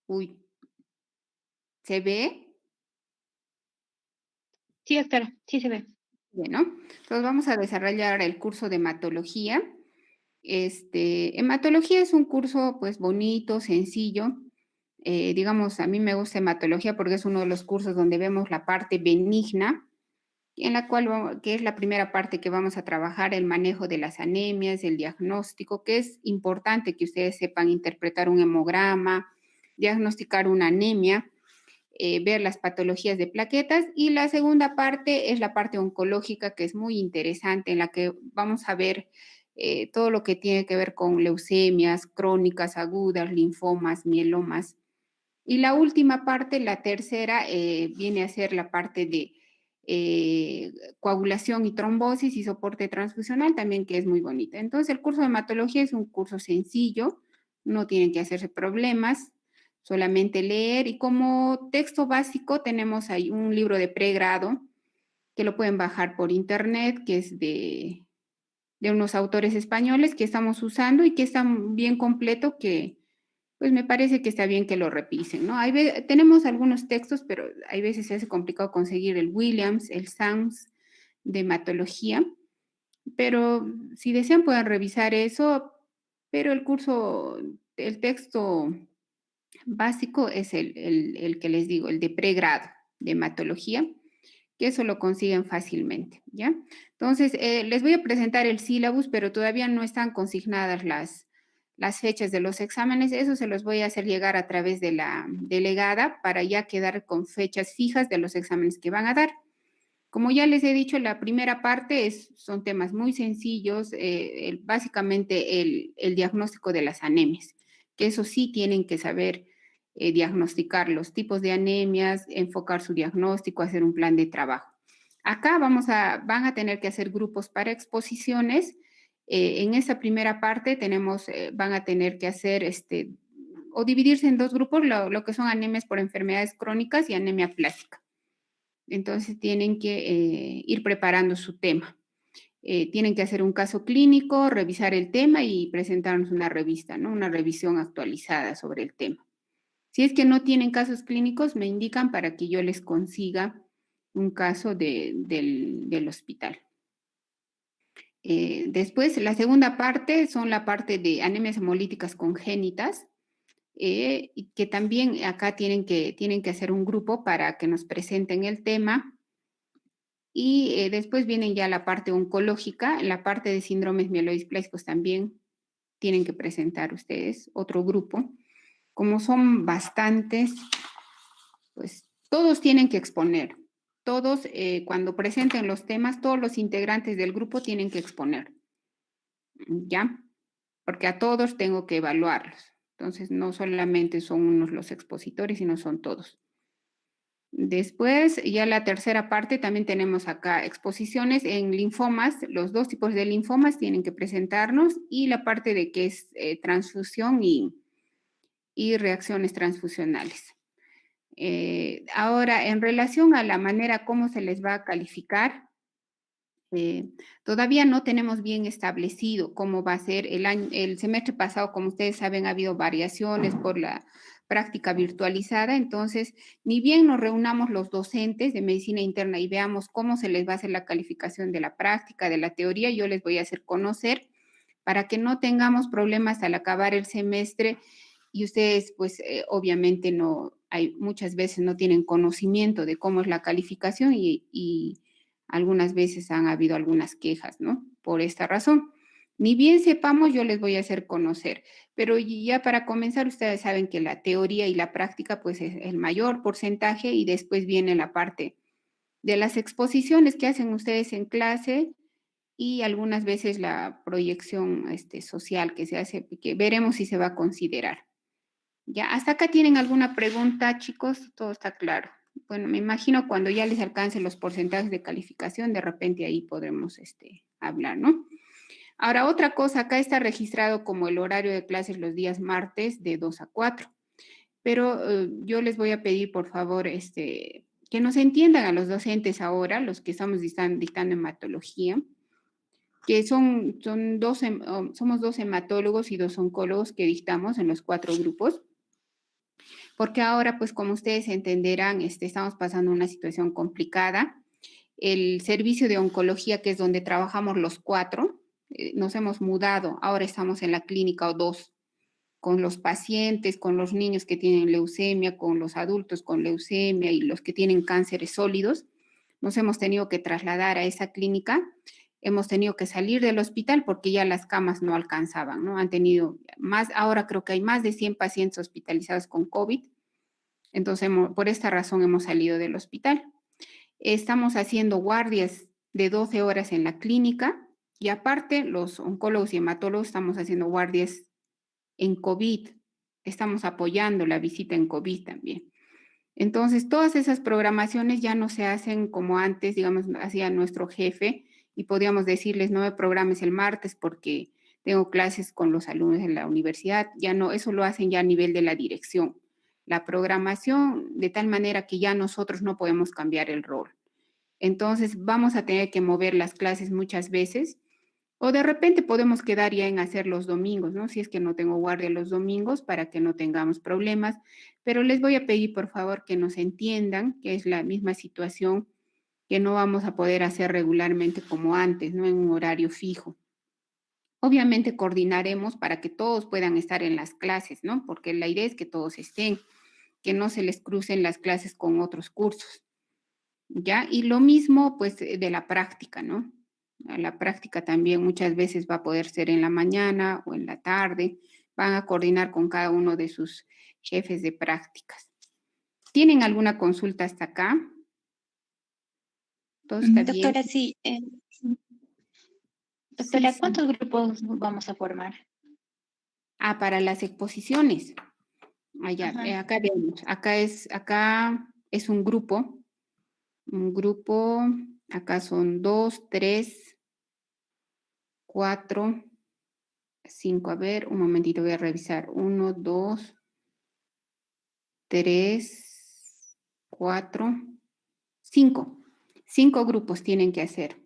Uy, ¿se ve? Sí, doctora, sí se ve. Bueno, entonces vamos a desarrollar el curso de hematología. Hematología es un curso, pues, bonito, sencillo. Digamos, a mí me gusta hematología porque es uno de los cursos donde vemos la parte benigna, en la cual que es la primera parte que vamos a trabajar, el manejo de las anemias, el diagnóstico, que es importante que ustedes sepan interpretar un hemograma, diagnosticar una anemia, ver las patologías de plaquetas. Y la segunda parte es la parte oncológica, que es muy interesante, en la que vamos a ver todo lo que tiene que ver con leucemias crónicas, agudas, linfomas, mielomas. Y la última parte, la tercera, viene a ser la parte de eh, coagulación y trombosis y soporte transfusional también, que es muy bonita. Entonces, el curso de hematología es un curso sencillo, no tienen que hacerse problemas, solamente leer. Y como texto básico tenemos ahí un libro de pregrado que lo pueden bajar por internet, que es de unos autores españoles que estamos usando y que está bien completo, que pues me parece que está bien que lo revisen, ¿no? Tenemos algunos textos, pero hay veces se hace complicado conseguir el Williams, el Sams de hematología, pero si desean pueden revisar eso, pero el curso, el texto básico es el que les digo, el de pregrado de hematología, que eso lo consiguen fácilmente, ¿ya? Entonces, les voy a presentar el sílabus, pero todavía no están consignadas las fechas de los exámenes. Eso se los voy a hacer llegar a través de la delegada para ya quedar con fechas fijas de los exámenes que van a dar. Como ya les he dicho, la primera parte son temas muy sencillos, básicamente el diagnóstico de las anemias, que eso sí tienen que saber diagnosticar los tipos de anemias, enfocar su diagnóstico, hacer un plan de trabajo. Acá van a tener que hacer grupos para exposiciones. En esa primera parte van a tener que hacer o dividirse en dos grupos, lo que son anemias por enfermedades crónicas y anemia plástica. Entonces tienen que ir preparando su tema. Tienen que hacer un caso clínico, revisar el tema y presentarnos una revista, ¿no? Una revisión actualizada sobre el tema. Si es que no tienen casos clínicos, me indican para que yo les consiga un caso del hospital. Después, la segunda parte son la parte de anemias hemolíticas congénitas, y que también acá tienen que hacer un grupo para que nos presenten el tema. Y después viene ya la parte oncológica, la parte de síndromes mielodisplásicos también tienen que presentar ustedes otro grupo. Como son bastantes, pues todos tienen que exponer. Todos, cuando presenten los temas, todos los integrantes del grupo tienen que exponer, ¿ya? Porque a todos tengo que evaluarlos. Entonces, no solamente son unos los expositores, sino son todos. Después, ya la tercera parte, también tenemos acá exposiciones en linfomas. Los dos tipos de linfomas tienen que presentarnos y la parte de qué es transfusión y reacciones transfusionales. Ahora, en relación a la manera como se les va a calificar, eh, todavía no tenemos bien establecido cómo va a ser el semestre pasado. Como ustedes saben, ha habido variaciones por la práctica virtualizada. Entonces, ni bien nos reunamos los docentes de medicina interna y veamos cómo se les va a hacer la calificación de la práctica, de la teoría, yo les voy a hacer conocer para que no tengamos problemas al acabar el semestre. Y ustedes, pues, obviamente muchas veces no tienen conocimiento de cómo es la calificación y algunas veces han habido algunas quejas, ¿no? Por esta razón. Ni bien sepamos, yo les voy a hacer conocer. Pero ya para comenzar, ustedes saben que la teoría y la práctica, pues, es el mayor porcentaje, y después viene la parte de las exposiciones que hacen ustedes en clase y algunas veces la proyección social que se hace, que veremos si se va a considerar. Ya, hasta acá tienen alguna pregunta, chicos, todo está claro. Bueno, me imagino cuando ya les alcancen los porcentajes de calificación, de repente ahí podremos hablar, ¿no? Ahora, otra cosa, acá está registrado como el horario de clases los días martes de 2 a 4, pero yo les voy a pedir, por favor, que nos entiendan a los docentes ahora, los que estamos dictando hematología, que somos dos hematólogos y dos oncólogos que dictamos en los 4 grupos. porque ahora, pues como ustedes entenderán, estamos pasando una situación complicada. El servicio de oncología, que es donde trabajamos los 4, nos hemos mudado, ahora estamos en la clínica O2, con los pacientes, con los niños que tienen leucemia, con los adultos con leucemia y los que tienen cánceres sólidos. Nos hemos tenido que trasladar a esa clínica, hemos tenido que salir del hospital porque ya las camas no alcanzaban, ¿no? Han tenido más, ahora creo que hay más de 100 pacientes hospitalizados con COVID, entonces por esta razón hemos salido del hospital. Estamos haciendo guardias de 12 horas en la clínica y aparte los oncólogos y hematólogos estamos haciendo guardias en COVID, estamos apoyando la visita en COVID también. Entonces, todas esas programaciones ya no se hacen como antes, digamos, hacía nuestro jefe y podíamos decirles, no me programes el martes porque tengo clases con los alumnos de la universidad. Ya no, eso lo hacen ya a nivel de la dirección. La programación de tal manera que ya nosotros no podemos cambiar el rol. Entonces, vamos a tener que mover las clases muchas veces o de repente podemos quedar ya en hacer los domingos, ¿no? Si es que no tengo guardia los domingos para que no tengamos problemas, pero les voy a pedir por favor que nos entiendan que es la misma situación que no vamos a poder hacer regularmente como antes, ¿no? En un horario fijo. Obviamente coordinaremos para que todos puedan estar en las clases, ¿no? Porque la idea es que todos estén, que no se les crucen las clases con otros cursos, ¿ya? Y lo mismo, pues, de la práctica, ¿no? La práctica también muchas veces va a poder ser en la mañana o en la tarde. Van a coordinar con cada uno de sus jefes de prácticas. ¿Tienen alguna consulta hasta acá? ¿Todo está bien? Doctora, sí. Sí, Doctora, sí. ¿cuántos grupos vamos a formar? Ah, para las exposiciones. Allá, Ajá. acá vemos. Acá es un grupo, acá son 2, 3, 4, 5. A ver, un momentito, voy a revisar. 1, 2, 3, 4, 5. 5 grupos tienen que hacer.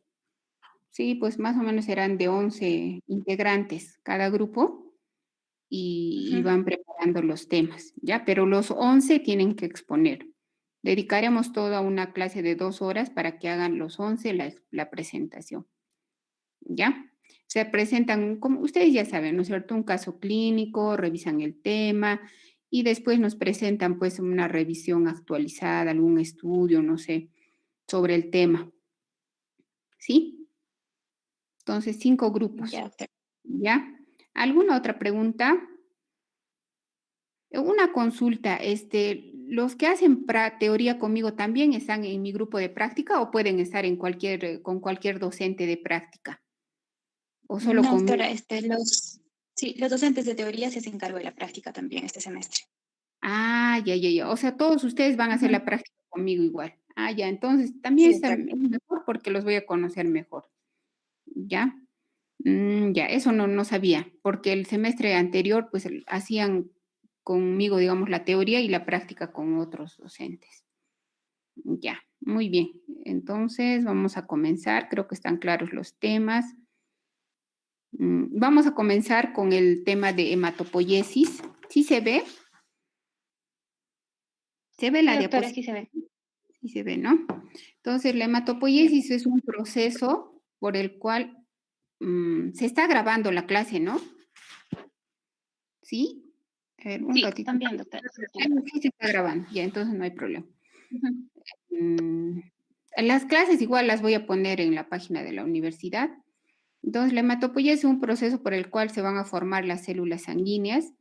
Sí, pues más o menos serán de 11 integrantes cada grupo y Ujú. van preparando los temas, ¿ya? Pero los 11 tienen que exponer. Dedicaremos toda una clase de 2 horas para que hagan los 11 la presentación, ¿ya? Se presentan, como ustedes ya saben, ¿no es cierto? Un caso clínico, revisan el tema y después nos presentan pues una revisión actualizada, algún estudio, no sé, sobre el tema, ¿sí? Entonces, 5 grupos, Ya, doctora. ¿ya? ¿Alguna otra pregunta? Una consulta, ¿los que hacen teoría conmigo también están en mi grupo de práctica o pueden estar con cualquier docente de práctica? ¿O solo No, conmigo? doctora, sí, los docentes de teoría se hacen cargo de la práctica también este semestre. Ah, ya, ya, ya. O sea, todos ustedes van a hacer Ujú. la práctica conmigo igual. Ah, ya, entonces también Sí, está doctora. mejor porque los voy a conocer mejor. ¿Ya? Ya, eso no sabía, porque el semestre anterior pues hacían conmigo, digamos, la teoría y la práctica con otros docentes. Ya, muy bien. Entonces vamos a comenzar, creo que están claros los temas. Vamos a comenzar con el tema de hematopoiesis. ¿Sí se ve? ¿Se ve Sí, la doctora, diapositiva? sí se ve. Sí se ve, ¿no? Entonces, la Sí. hematopoiesis es un proceso por el cual se está grabando la clase, ¿no? ¿Sí? A ver, un Sí, ratito. también, doctora. Sí, Ah, sí. sí se está grabando, ya, entonces no hay problema. Ujú. Mm, las clases igual las voy a poner en la página de la universidad. Entonces, la hematopoiesis es un proceso por el cual se van a formar las células sanguíneas.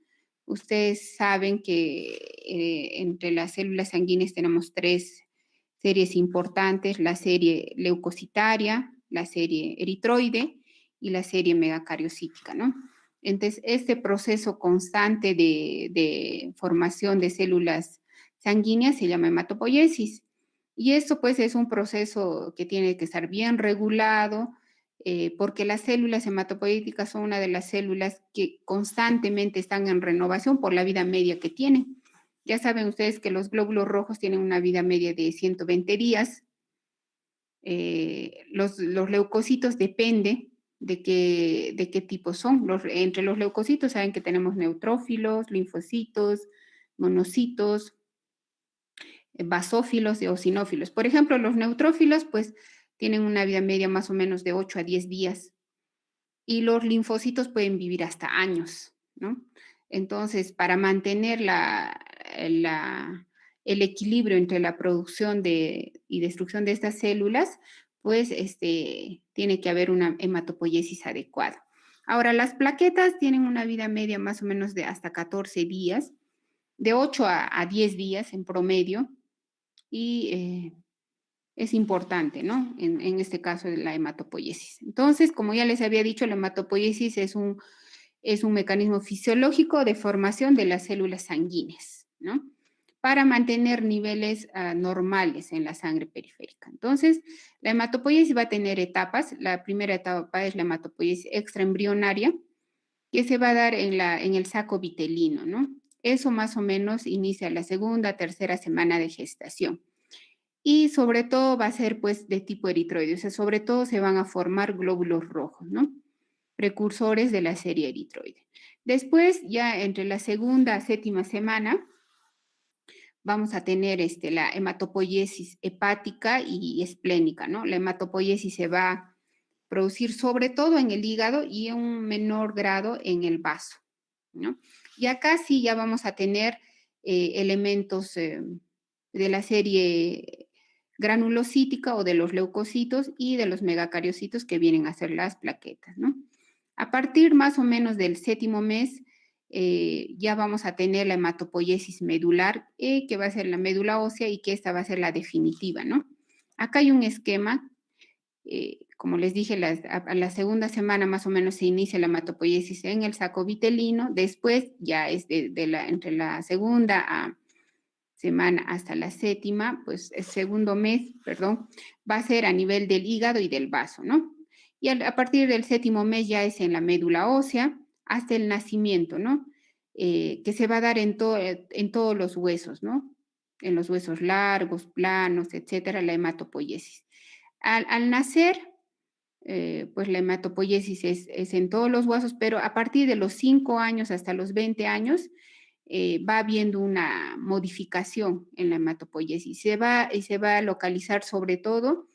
Ustedes saben que entre las células sanguíneas tenemos 3 series importantes, la serie leucocitaria, la serie eritroide y la serie megacariocítica, ¿no? Entonces, este proceso constante de formación de células sanguíneas se llama hematopoiesis. Y esto pues es un proceso que tiene que estar bien regulado, porque las células hematopoietíticas son una de las células que constantemente están en renovación por la vida media que tienen. Ya saben ustedes que los glóbulos rojos tienen una vida media de 120 días. Los leucocitos depende de qué tipo son. Entre los leucocitos saben que tenemos neutrófilos, linfocitos, monocitos, basófilos y eosinófilos. Por ejemplo, los neutrófilos, pues, tienen una vida media más o menos de 8 a 10 días y los linfocitos pueden vivir hasta años, ¿no? Entonces, para mantener el equilibrio entre la producción y destrucción de estas células, pues tiene que haber una hematopoiesis adecuada. Ahora, las plaquetas tienen una vida media más o menos de hasta 14 días, de 8 a 10 días en promedio, y es importante, ¿no? En este caso de la hematopoiesis. Entonces, como ya les había dicho, la hematopoiesis es un mecanismo fisiológico de formación de las células sanguíneas, ¿no? Para mantener niveles normales en la sangre periférica. Entonces, la hematopoiesis va a tener etapas. La primera etapa es la hematopoiesis extraembrionaria, que se va a dar en el saco vitelino, ¿no? Eso más o menos inicia la segunda, tercera semana de gestación. Y sobre todo va a ser pues de tipo eritroide, o sea, sobre todo se van a formar glóbulos rojos, ¿no? Precursores de la serie eritroide. Después, ya entre la segunda, séptima semana, vamos a tener la hematopoiesis hepática y esplénica, ¿no? La hematopoiesis se va a producir sobre todo en el hígado y en un menor grado en el vaso, ¿no? Y acá sí ya vamos a tener elementos de la serie granulocítica o de los leucocitos y de los megacariocitos que vienen a ser las plaquetas, ¿no? A partir más o menos del séptimo mes, ya vamos a tener la hematopoiesis medular, que va a ser la médula ósea y que esta va a ser la definitiva, ¿no? Acá hay un esquema, como les dije, a la segunda semana más o menos se inicia la hematopoiesis en el saco vitelino, después ya es entre la segunda semana hasta la séptima, pues el segundo mes, perdón, va a ser a nivel del hígado y del vaso, ¿no? Y a partir del séptimo mes ya es en la médula ósea hasta el nacimiento, ¿no? Que se va a dar en todos los huesos, ¿no? En los huesos largos, planos, etcétera, la hematopoiesis. Al nacer, pues la hematopoiesis es en todos los huesos, pero a partir de los 5 años hasta los 20 años, va habiendo una modificación en la hematopoiesis. Se va a localizar sobre todo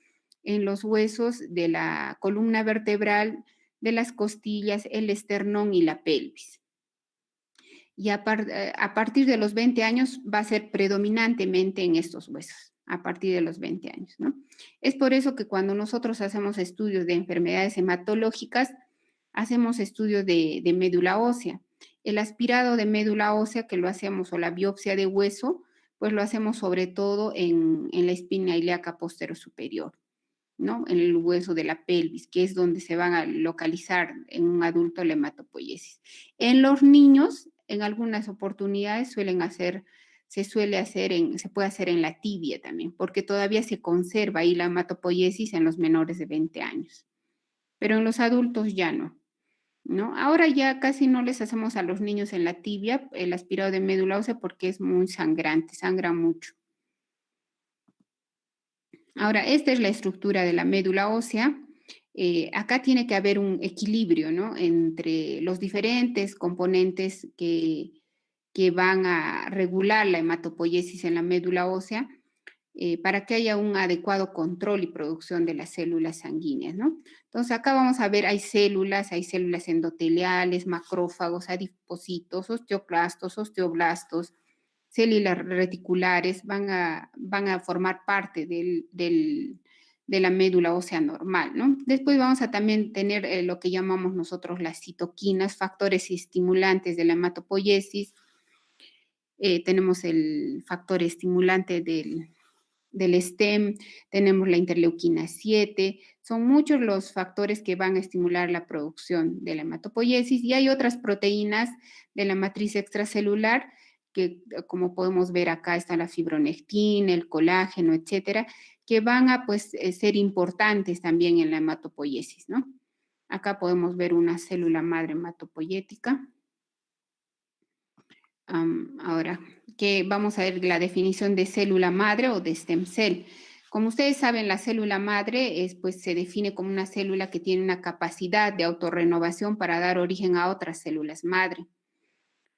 en los huesos de la columna vertebral, de las costillas, el esternón y la pelvis. Y a partir de los 20 años va a ser predominantemente en estos huesos, a partir de los 20 años, ¿no? Es por eso que cuando nosotros hacemos estudios de enfermedades hematológicas, hacemos estudios de médula ósea. El aspirado de médula ósea que lo hacemos, o la biopsia de hueso, pues lo hacemos sobre todo en la espina ilíaca posterior superior, ¿no? En el hueso de la pelvis, que es donde se van a localizar en un adulto la hematopoiesis. En los niños, en algunas oportunidades se puede hacer en la tibia también, porque todavía se conserva ahí la hematopoiesis en los menores de 20 años. Pero en los adultos ya no, ¿no? Ahora ya casi no les hacemos a los niños en la tibia el aspirado de médula ósea porque es muy sangrante, sangra mucho. Ahora, esta es la estructura de la médula ósea. Acá tiene que haber un equilibrio, ¿no? Entre los diferentes componentes que van a regular la hematopoiesis en la médula ósea, para que haya un adecuado control y producción de las células sanguíneas, ¿no? Entonces, acá vamos a ver, hay células endoteliales, macrófagos, adipocitos, osteoblastos, células reticulares, van a formar parte de la médula ósea normal, ¿no? Después vamos a también tener lo que llamamos nosotros las citoquinas, factores estimulantes de la hematopoiesis. Tenemos el factor estimulante del STEM, tenemos la interleuquina 7, son muchos los factores que van a estimular la producción de la hematopoiesis, y hay otras proteínas de la matriz extracelular que, como podemos ver acá, está la fibronectina, el colágeno, etcétera, que van a pues ser importantes también en la hematopoiesis, ¿no? Acá podemos ver una célula madre hematopoyética. Ahora, que vamos a ver la definición de célula madre o de stem cell. Como ustedes saben, la célula madre pues, se define como una célula que tiene una capacidad de autorrenovación para dar origen a otras células madre.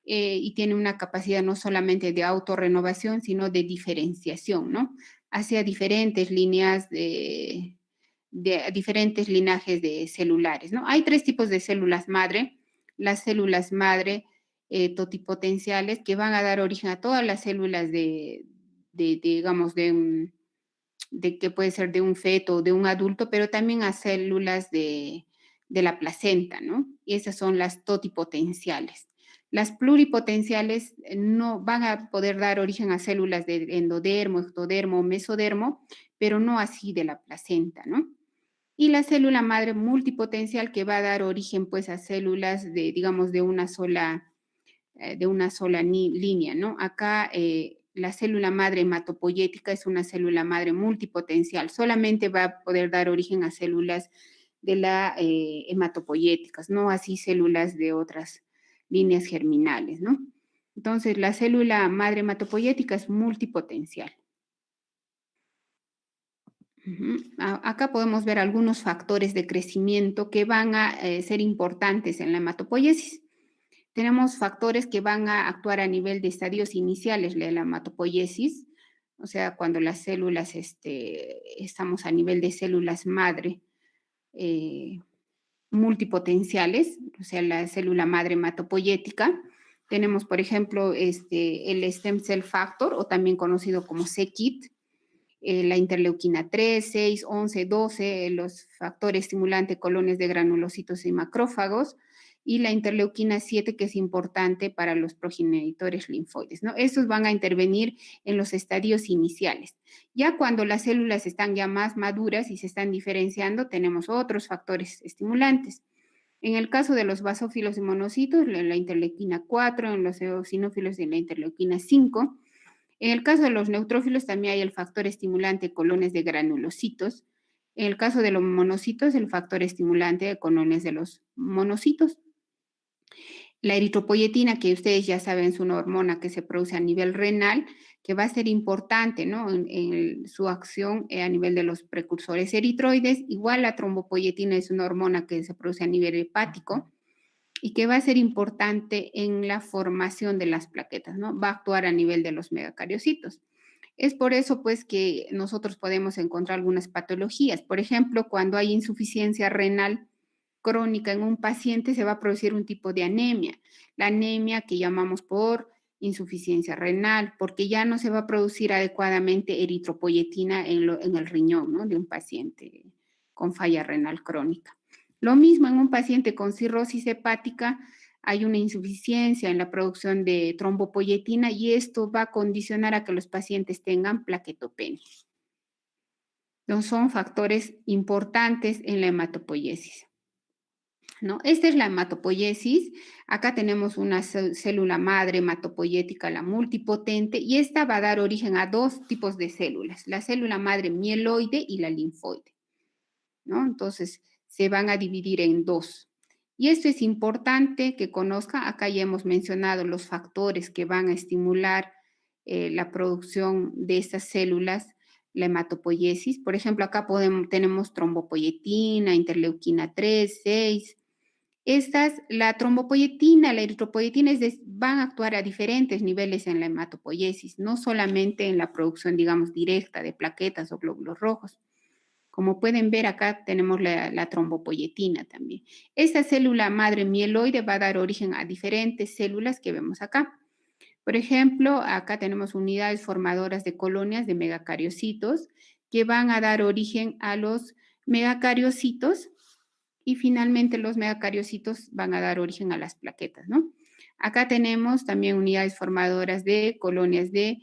y tiene una capacidad no solamente de autorrenovación, sino de diferenciación, ¿no? Hacia diferentes líneas de diferentes linajes de celulares, ¿no? Hay 3 tipos de células madre. Las células madre totipotenciales que van a dar origen a todas las células digamos, de que puede ser de un feto o de un adulto, pero también a células de la placenta, ¿no? Y esas son las totipotenciales. Las pluripotenciales no van a poder dar origen a células de endodermo, ectodermo o mesodermo, pero no así de la placenta, ¿no? Y la célula madre multipotencial que va a dar origen pues a células de, digamos, de una sola línea, ¿no? Acá la célula madre hematopoyética es una célula madre multipotencial, solamente va a poder dar origen a células de la hematopoyéticas, no así células de otras líneas germinales, ¿no? Entonces, la célula madre hematopoyética es multipotencial. Acá podemos ver algunos factores de crecimiento que van a ser importantes en la hematopoiesis. Tenemos factores que van a actuar a nivel de estadios iniciales de la hematopoiesis, o sea, cuando las células, estamos a nivel de células madre eh, multipotenciales, o sea, la célula madre hematopoyética. Tenemos, por ejemplo, el stem cell factor, o también conocido como c-KIT, la interleuquina 3, 6, 11, 12, los factores estimulantes colonias de granulocitos y macrófagos, y la interleuquina 7, que es importante para los progenitores linfoides, ¿no? Estos van a intervenir en los estadios iniciales. Ya cuando las células están ya más maduras y se están diferenciando, tenemos otros factores estimulantes. En el caso de los basófilos y monocitos, la interleuquina 4, en los eosinófilos y la interleuquina 5. En el caso de los neutrófilos también hay el factor estimulante colones de granulocitos. En el caso de los monocitos, el factor estimulante de colones de los monocitos. La eritropoyetina, que ustedes ya saben, es una hormona que se produce a nivel renal, que va a ser importante, ¿no? En su acción a nivel de los precursores eritroides. Igual la trombopoyetina es una hormona que se produce a nivel hepático y que va a ser importante en la formación de las plaquetas, ¿no? Va a actuar a nivel de los megacariocitos. Es por eso, pues, que nosotros podemos encontrar algunas patologías. Por ejemplo, cuando hay insuficiencia renal crónica en un paciente, se va a producir un tipo de anemia. La anemia que llamamos por insuficiencia renal, porque ya no se va a producir adecuadamente eritropoyetina en el riñón, ¿no? De un paciente con falla renal crónica. Lo mismo en un paciente con cirrosis hepática, hay una insuficiencia en la producción de trombopoyetina y esto va a condicionar a que los pacientes tengan plaquetopenia. Entonces, son factores importantes en la hematopoiesis, ¿no? Esta es la hematopoiesis. Acá tenemos una célula madre hematopoyética, la multipotente, y esta va a dar origen a 2 tipos de células, la célula madre mieloide y la linfoide, ¿no? Entonces, se van a dividir en 2. Y esto es importante que conozca. Acá ya hemos mencionado los factores que van a estimular la producción de estas células, la hematopoiesis. Por ejemplo, acá tenemos trombopoyetina, interleuquina 3, 6. La trombopoyetina, la eritropoyetina van a actuar a diferentes niveles en la hematopoiesis, no solamente en la producción, digamos, directa de plaquetas o glóbulos rojos. Como pueden ver, acá tenemos la trombopoyetina también. Esta célula madre mieloide va a dar origen a diferentes células que vemos acá. Por ejemplo, acá tenemos unidades formadoras de colonias de megacariocitos que van a dar origen a los megacariocitos y finalmente los megacariocitos van a dar origen a las plaquetas, ¿no? Acá tenemos también unidades formadoras de colonias de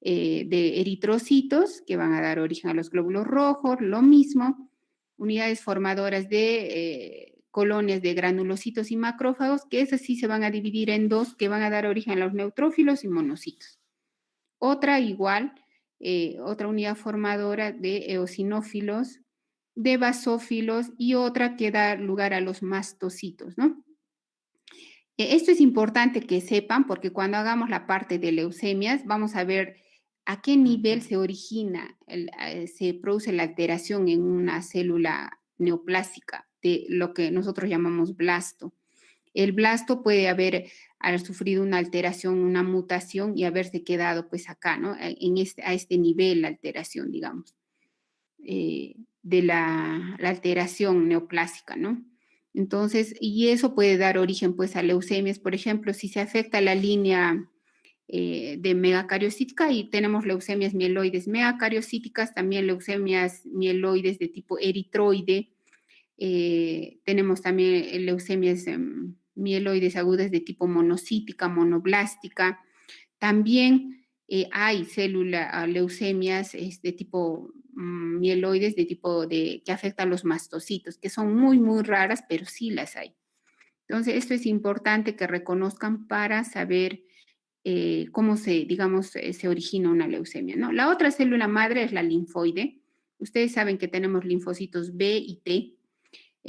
eritrocitos que van a dar origen a los glóbulos rojos, lo mismo, unidades formadoras de colonias de granulocitos y macrófagos, que esas sí se van a dividir en 2, que van a dar origen a los neutrófilos y monocitos. Otra igual, otra unidad formadora de eosinófilos, de basófilos y otra que da lugar a los mastocitos, ¿no? Esto es importante que sepan porque cuando hagamos la parte de leucemias vamos a ver a qué nivel se origina, se produce la alteración en una célula neoplásica de lo que nosotros llamamos blasto. El blasto puede haber sufrido una alteración, una mutación y haberse quedado pues acá, ¿no? A este nivel la alteración, digamos, de la alteración neoplásica, ¿no? Entonces, y eso puede dar origen pues a leucemias, por ejemplo, si se afecta la línea de megacariocítica y tenemos leucemias mieloides megacariocíticas, también leucemias mieloides de tipo eritroide, tenemos también leucemias mieloides agudas de tipo monocítica, monoblástica. También hay leucemias de tipo mieloides de tipo que afectan los mastocitos, que son muy, muy raras, pero sí las hay. Entonces, esto es importante que reconozcan para saber cómo digamos, se origina una leucemia, ¿no? La otra célula madre es la linfoide. Ustedes saben que tenemos linfocitos B y T.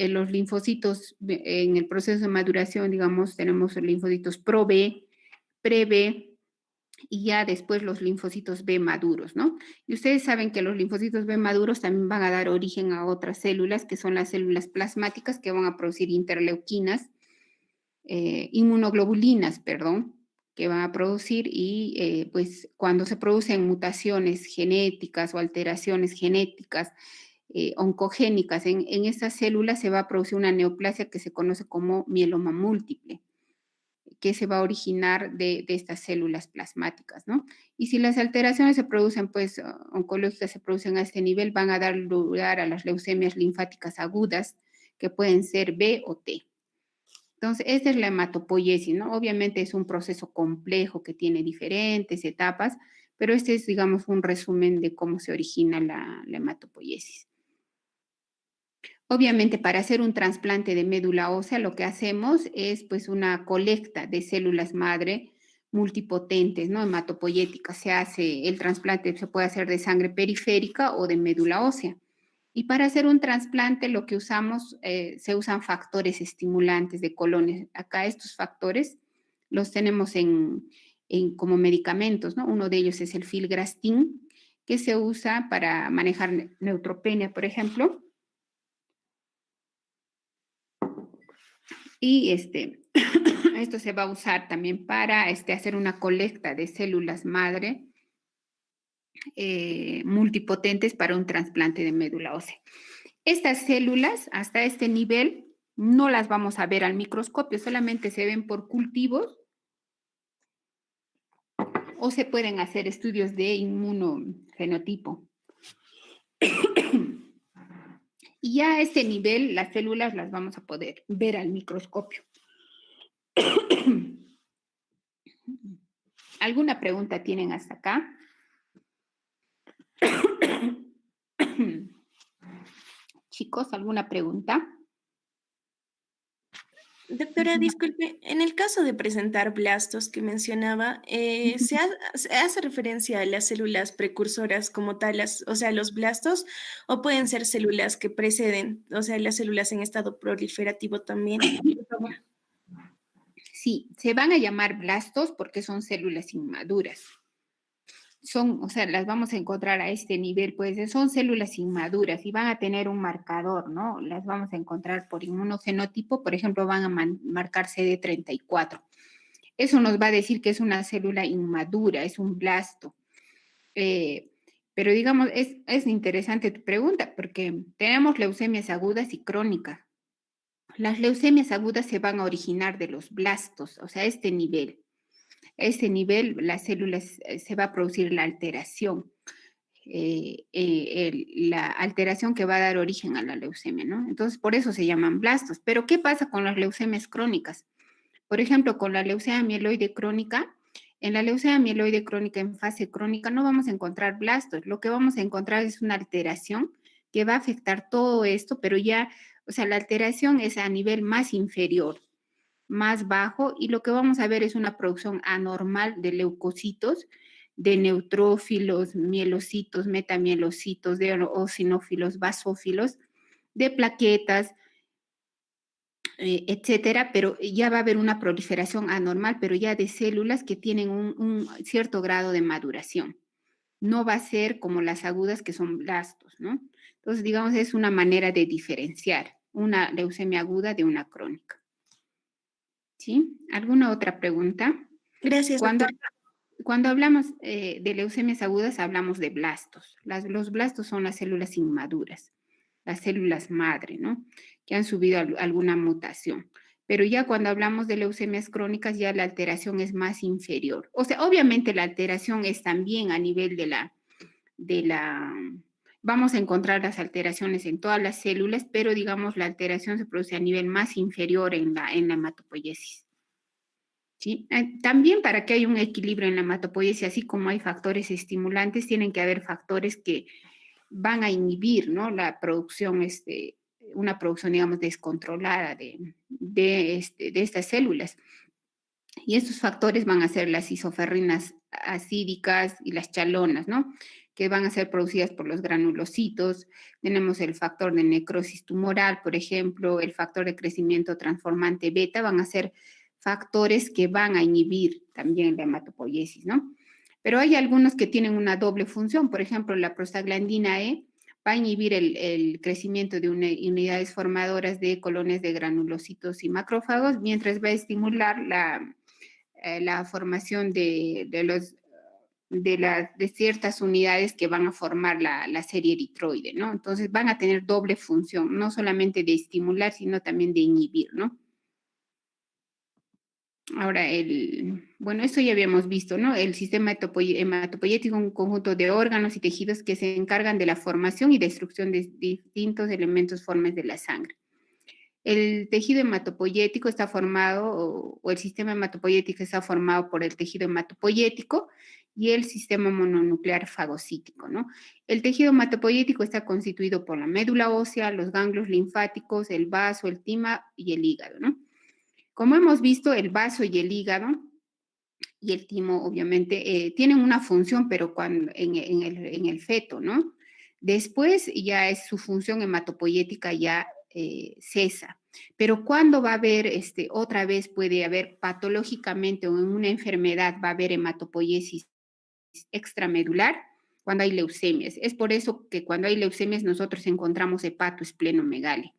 Los linfocitos en el proceso de maduración, digamos, tenemos linfocitos pro-B, pre-B, y ya después los linfocitos B maduros, ¿no? Y ustedes saben que los linfocitos B maduros también van a dar origen a otras células, que son las células plasmáticas, que van a producir interleuquinas, inmunoglobulinas, perdón, que van a producir y pues cuando se producen mutaciones genéticas o alteraciones genéticas oncogénicas en estas células se va a producir una neoplasia que se conoce como mieloma múltiple, que se va a originar de estas células plasmáticas, ¿no? Y si las alteraciones se producen, pues, oncológicas se producen a este nivel, van a dar lugar a las leucemias linfáticas agudas, que pueden ser B o T. Entonces, esta es la hematopoiesis, ¿no? Obviamente es un proceso complejo que tiene diferentes etapas, pero este es, digamos, un resumen de cómo se origina la hematopoiesis. Obviamente, para hacer un trasplante de médula ósea, lo que hacemos es pues una colecta de células madre multipotentes, ¿no? Hematopoyéticas. Se hace, el trasplante se puede hacer de sangre periférica o de médula ósea. Y para hacer un trasplante lo que usamos, se usan factores estimulantes de colones. Acá estos factores los tenemos como medicamentos, ¿no? Uno de ellos es el filgrastim, que se usa para manejar neutropenia, por ejemplo. Y esto se va a usar también para hacer una colecta de células madre multipotentes para un trasplante de médula ósea. Estas células, hasta este nivel, no las vamos a ver al microscopio, solamente se ven por cultivos o se pueden hacer estudios de inmunofenotipo. Y ya a este nivel, las células las vamos a poder ver al microscopio. ¿Alguna pregunta tienen hasta acá? Chicos, ¿alguna pregunta? Doctora, disculpe, en el caso de presentar blastos que mencionaba, se hace referencia a las células precursoras como tal, o sea, los blastos, o pueden ser células que preceden, o sea, las células en estado proliferativo también, por favor. Sí, se van a llamar blastos porque son células inmaduras. O sea, las vamos a encontrar a este nivel, pues son células inmaduras y van a tener un marcador, ¿no? Las vamos a encontrar por inmunofenotipo, por ejemplo, van a marcar CD34. Eso nos va a decir que es una célula inmadura, es un blasto. Pero digamos, es interesante tu pregunta porque tenemos leucemias agudas y crónicas. Las leucemias agudas se van a originar de los blastos, o sea, a este nivel. A este nivel, las células se va a producir la alteración, la alteración que va a dar origen a la leucemia, ¿no? Entonces, por eso se llaman blastos. Pero, ¿qué pasa con las leucemias crónicas? Por ejemplo, con la leucemia mieloide crónica, en la leucemia mieloide crónica en fase crónica no vamos a encontrar blastos, lo que vamos a encontrar es una alteración que va a afectar todo esto, pero ya, o sea, la alteración es a nivel más inferior, más bajo, y lo que vamos a ver es una producción anormal de leucocitos, de neutrófilos, mielocitos, metamielocitos, de eosinófilos, basófilos, de plaquetas, etcétera, pero ya va a haber una proliferación anormal, pero ya de células que tienen un cierto grado de maduración. No va a ser como las agudas que son blastos, ¿no? Entonces, digamos, es una manera de diferenciar una leucemia aguda de una crónica. ¿Sí? ¿Alguna otra pregunta? Gracias, Cuando, doctora. cuando hablamos de leucemias agudas, hablamos de blastos. Los blastos son las células inmaduras, las células madre, ¿no? Que han subido alguna mutación. Pero ya cuando hablamos de leucemias crónicas, ya la alteración es más inferior. O sea, obviamente la alteración es también a nivel de la, vamos a encontrar las alteraciones en todas las células, pero digamos la alteración se produce a nivel más inferior en la hematopoiesis. ¿Sí? También para que haya un equilibrio en la hematopoiesis, así como hay factores estimulantes, tienen que haber factores que van a inhibir, ¿no? La producción, una producción, digamos, descontrolada de estas células. Y estos factores van a ser las isoferrinas acídicas y las chalonas, ¿no? Que van a ser producidas por los granulocitos. Tenemos el factor de necrosis tumoral, por ejemplo, el factor de crecimiento transformante beta, van a ser factores que van a inhibir también la hematopoiesis, ¿no? Pero hay algunos que tienen una doble función. Por ejemplo, la prostaglandina E va a inhibir el crecimiento de unidades formadoras de colonias de granulocitos y macrófagos, mientras va a estimular la formación de ciertas unidades que van a formar la serie eritroide, ¿no? Entonces van a tener doble función, no solamente de estimular, sino también de inhibir, ¿no? Ahora, bueno, esto ya habíamos visto, ¿no? El sistema hematopoyético, un conjunto de órganos y tejidos que se encargan de la formación y destrucción de distintos elementos formes de la sangre. El tejido hematopoyético está formado, o el sistema hematopoyético está formado por el tejido hematopoyético y el sistema mononuclear fagocítico, ¿no? El tejido hematopoyético está constituido por la médula ósea, los ganglios linfáticos, el vaso, el tima y el hígado, ¿no? Como hemos visto, el vaso y el hígado y el timo, obviamente, tienen una función, pero en el feto, ¿no? Después ya es su función hematopoyética ya cesa. Pero cuando va a haber, otra vez puede haber patológicamente o en una enfermedad va a haber hematopoiesis extramedular cuando hay leucemias. Es por eso que cuando hay leucemias nosotros encontramos hepatoesplenomegalia,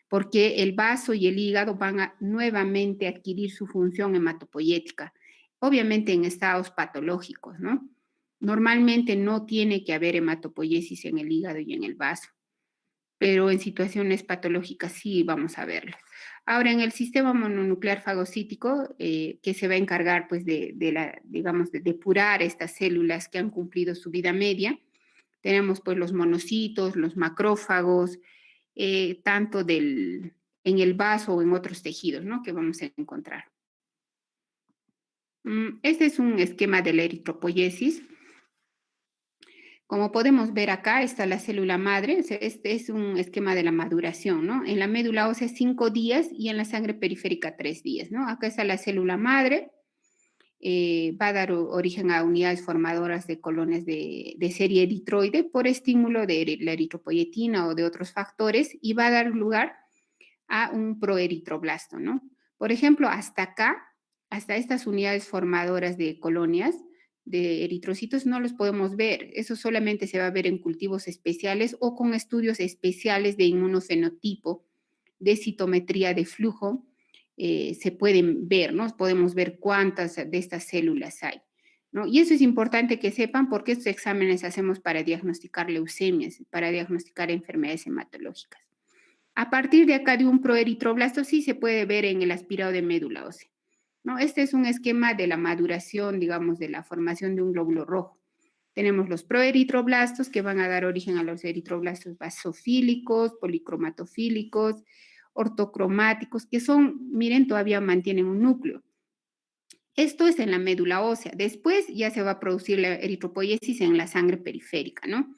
porque el vaso y el hígado van a nuevamente adquirir su función hematopoyética, obviamente en estados patológicos, ¿no? Normalmente no tiene que haber hematopoiesis en el hígado y en el vaso, pero en situaciones patológicas sí vamos a verlo. Ahora, en el sistema mononuclear fagocítico, que se va a encargar, pues, digamos, de depurar estas células que han cumplido su vida media, tenemos, pues, los monocitos, los macrófagos, tanto en el vaso o en otros tejidos, ¿no? Que vamos a encontrar. Este es un esquema de la eritropoiesis. Como podemos ver acá, está la célula madre. Este es un esquema de la maduración, ¿no? En la médula ósea 5 días y en la sangre periférica 3 días, ¿no? Acá está la célula madre. Va a dar origen a unidades formadoras de colonias de serie eritroide por estímulo de la eritropoyetina o de otros factores y va a dar lugar a un proeritroblasto, ¿no? Por ejemplo, hasta acá, hasta estas unidades formadoras de colonias de eritrocitos no los podemos ver. Eso solamente se va a ver en cultivos especiales o con estudios especiales de inmunofenotipo, de citometría de flujo, se pueden ver, ¿no? Podemos ver cuántas de estas células hay, ¿no? Y eso es importante que sepan porque estos exámenes hacemos para diagnosticar leucemias, para diagnosticar enfermedades hematológicas. A partir de acá de un proeritroblasto sí se puede ver en el aspirado de médula ósea, ¿no? Este es un esquema de la maduración, digamos, de la formación de un glóbulo rojo. Tenemos los proeritroblastos que van a dar origen a los eritroblastos basofílicos, policromatofílicos, ortocromáticos, que son, miren, todavía mantienen un núcleo. Esto es en la médula ósea. Después ya se va a producir la eritropoiesis en la sangre periférica, ¿no?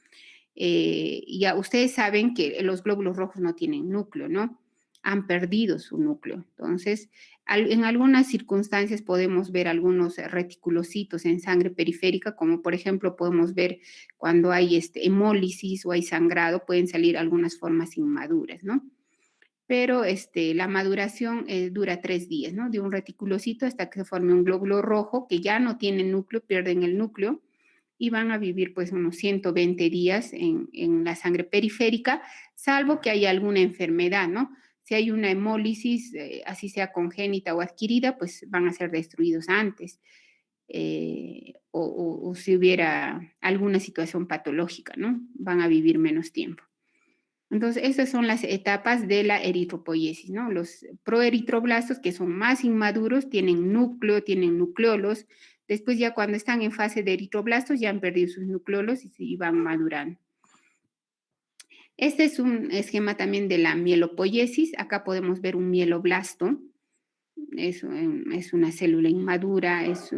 Ya ustedes saben que los glóbulos rojos no tienen núcleo, ¿no? Han perdido su núcleo. Entonces, en algunas circunstancias podemos ver algunos reticulocitos en sangre periférica, como por ejemplo podemos ver cuando hay hemólisis o hay sangrado, pueden salir algunas formas inmaduras, ¿no? Pero la maduración dura 3 días, ¿no? De un reticulocito hasta que se forme un glóbulo rojo que ya no tiene núcleo, pierden el núcleo y van a vivir pues unos 120 días en la sangre periférica, salvo que haya alguna enfermedad, ¿no? Si hay una hemólisis, así sea congénita o adquirida, pues van a ser destruidos antes. O si hubiera alguna situación patológica, ¿no? Van a vivir menos tiempo. Entonces, estas son las etapas de la eritropoiesis, ¿no? Los proeritroblastos, que son más inmaduros, tienen núcleo, tienen nucleolos. Después, ya cuando están en fase de eritroblastos, ya han perdido sus nucleolos y van madurando. Este es un esquema también de la mielopoiesis. Acá podemos ver un mieloblasto. Es una célula inmadura, ese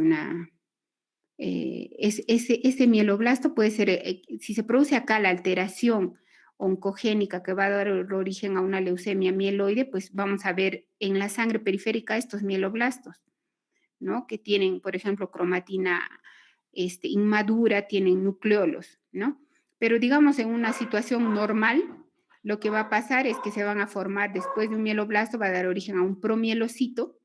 mieloblasto puede ser, si se produce acá la alteración oncogénica que va a dar origen a una leucemia mieloide, pues vamos a ver en la sangre periférica estos mieloblastos, ¿no? Que tienen, por ejemplo, cromatina inmadura, tienen nucleolos, ¿no? Pero digamos en una situación normal, lo que va a pasar es que se van a formar después de un mieloblasto, va a dar origen a un promielocito,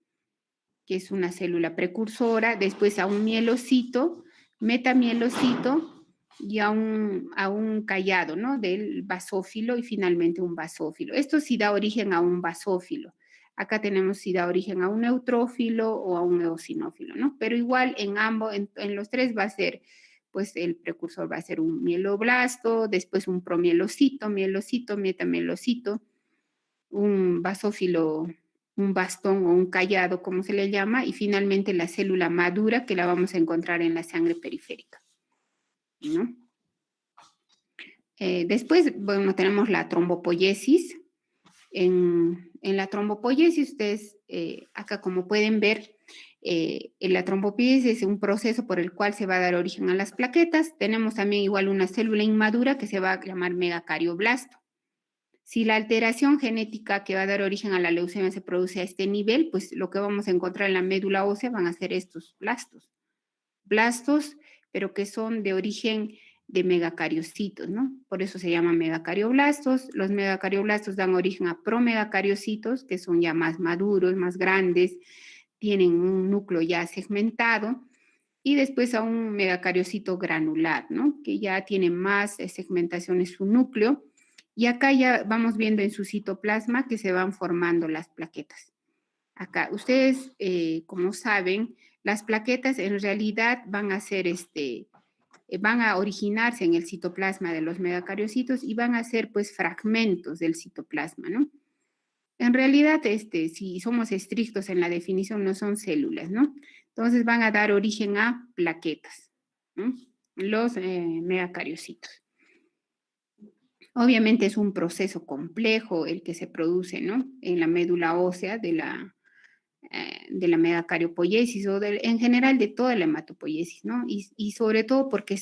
que es una célula precursora, después a un mielocito, metamielocito y a un callado, ¿no? Del basófilo y finalmente un basófilo. Esto sí da origen a un basófilo. Acá tenemos si da origen a un neutrófilo o a un eosinófilo, ¿no? Pero igual en ambos, en los tres va a ser, pues el precursor va a ser un mieloblasto, después un promielocito, mielocito, metamielocito, un basófilo, un bastón o un callado, como se le llama, y finalmente la célula madura que la vamos a encontrar en la sangre periférica, ¿no? Después, bueno, tenemos la trombopoiesis. En la trombopoiesis, ustedes acá como pueden ver, en la trombopoiesis es un proceso por el cual se va a dar origen a las plaquetas. Tenemos también igual una célula inmadura que se va a llamar megacardioblasto. Si la alteración genética que va a dar origen a la leucemia se produce a este nivel, pues lo que vamos a encontrar en la médula ósea van a ser estos blastos. Blastos, pero que son de origen de megacariocitos, ¿no? Por eso se llaman megacarioblastos. Los megacarioblastos dan origen a promegacariocitos, que son ya más maduros, más grandes, tienen un núcleo ya segmentado, y después a un megacariocito granular, ¿no? Que ya tiene más segmentación en su núcleo. Y acá ya vamos viendo en su citoplasma que se van formando las plaquetas. Acá, ustedes, como saben, las plaquetas en realidad van a ser, van a originarse en el citoplasma de los megacariocitos y van a ser, pues, fragmentos del citoplasma, ¿no? En realidad, si somos estrictos en la definición, no son células, ¿no? Entonces van a dar origen a plaquetas, ¿no? Los megacariocitos. Obviamente es un proceso complejo el que se produce, ¿no? En la médula ósea de la megacariopoiesis o en general de toda la hematopoiesis, ¿no? Y sobre todo porque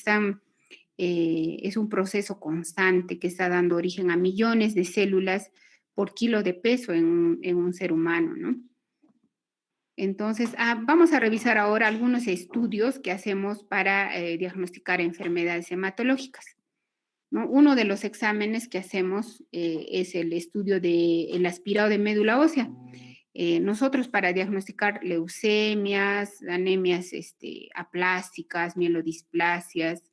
es un proceso constante que está dando origen a millones de células por kilo de peso en un ser humano, ¿no? Entonces, vamos a revisar ahora algunos estudios que hacemos para diagnosticar enfermedades hematológicas, ¿no? Uno de los exámenes que hacemos es el estudio del aspirado de médula ósea. Nosotros para diagnosticar leucemias, anemias aplásticas, mielodisplasias,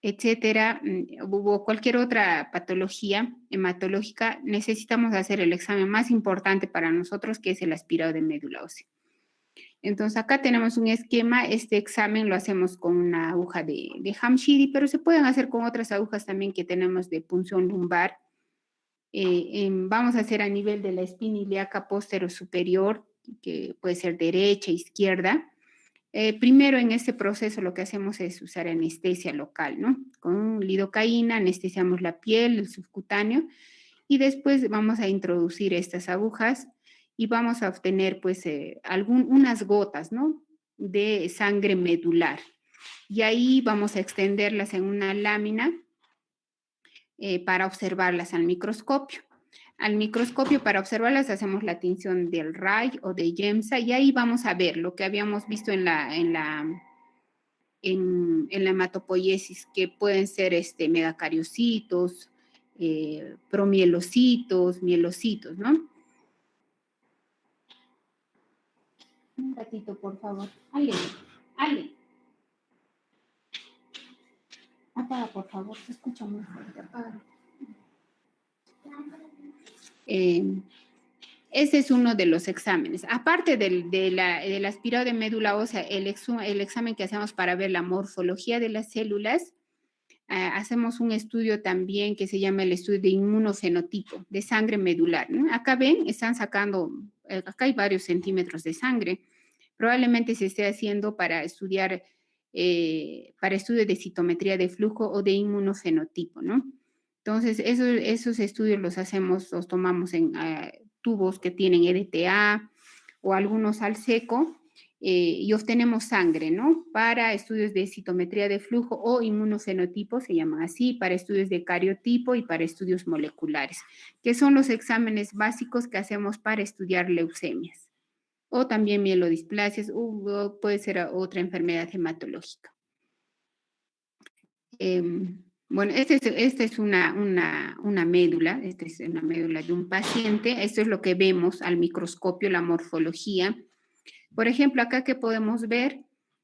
etcétera, o cualquier otra patología hematológica, necesitamos hacer el examen más importante para nosotros, que es el aspirado de médula ósea. Entonces, acá tenemos un esquema. Este examen lo hacemos con una aguja de Hamshiri, pero se pueden hacer con otras agujas también que tenemos de punción lumbar. Vamos a hacer a nivel de la espina ilíaca posterior superior, que puede ser derecha, izquierda. Primero en este proceso lo que hacemos es usar anestesia local, ¿no? Con lidocaína anestesiamos la piel, el subcutáneo, y después vamos a introducir estas agujas y vamos a obtener pues unas gotas, ¿no? De sangre medular. Y ahí vamos a extenderlas en una lámina para observarlas al microscopio. Al microscopio, para observarlas, hacemos la tinción del Ray o de Yemsa y ahí vamos a ver lo que habíamos visto en la hematopoiesis, que pueden ser megacariocitos, promielocitos, mielocitos, ¿no? Un ratito, por favor. Ale. Apaga, por favor, se escucha muy fuerte, apaga. Ese es uno de los exámenes. Aparte del aspirado de médula ósea, el examen que hacemos para ver la morfología de las células, hacemos un estudio también que se llama el estudio de inmunofenotipo de sangre medular, ¿no? Acá ven, están sacando, acá hay varios centímetros de sangre. Probablemente se esté haciendo para estudiar, para estudio de citometría de flujo o de inmunofenotipo, ¿no? Entonces, esos estudios los tomamos en tubos que tienen EDTA o algunos al seco, y obtenemos sangre, ¿no? Para estudios de citometría de flujo o inmunofenotipo, se llaman así, para estudios de cariotipo y para estudios moleculares, que son los exámenes básicos que hacemos para estudiar leucemias, o también mielodisplasias, o puede ser otra enfermedad hematológica. Bueno, esta es una médula, esta es una médula de un paciente. Esto es lo que vemos al microscopio, la morfología. Por ejemplo, acá que podemos ver,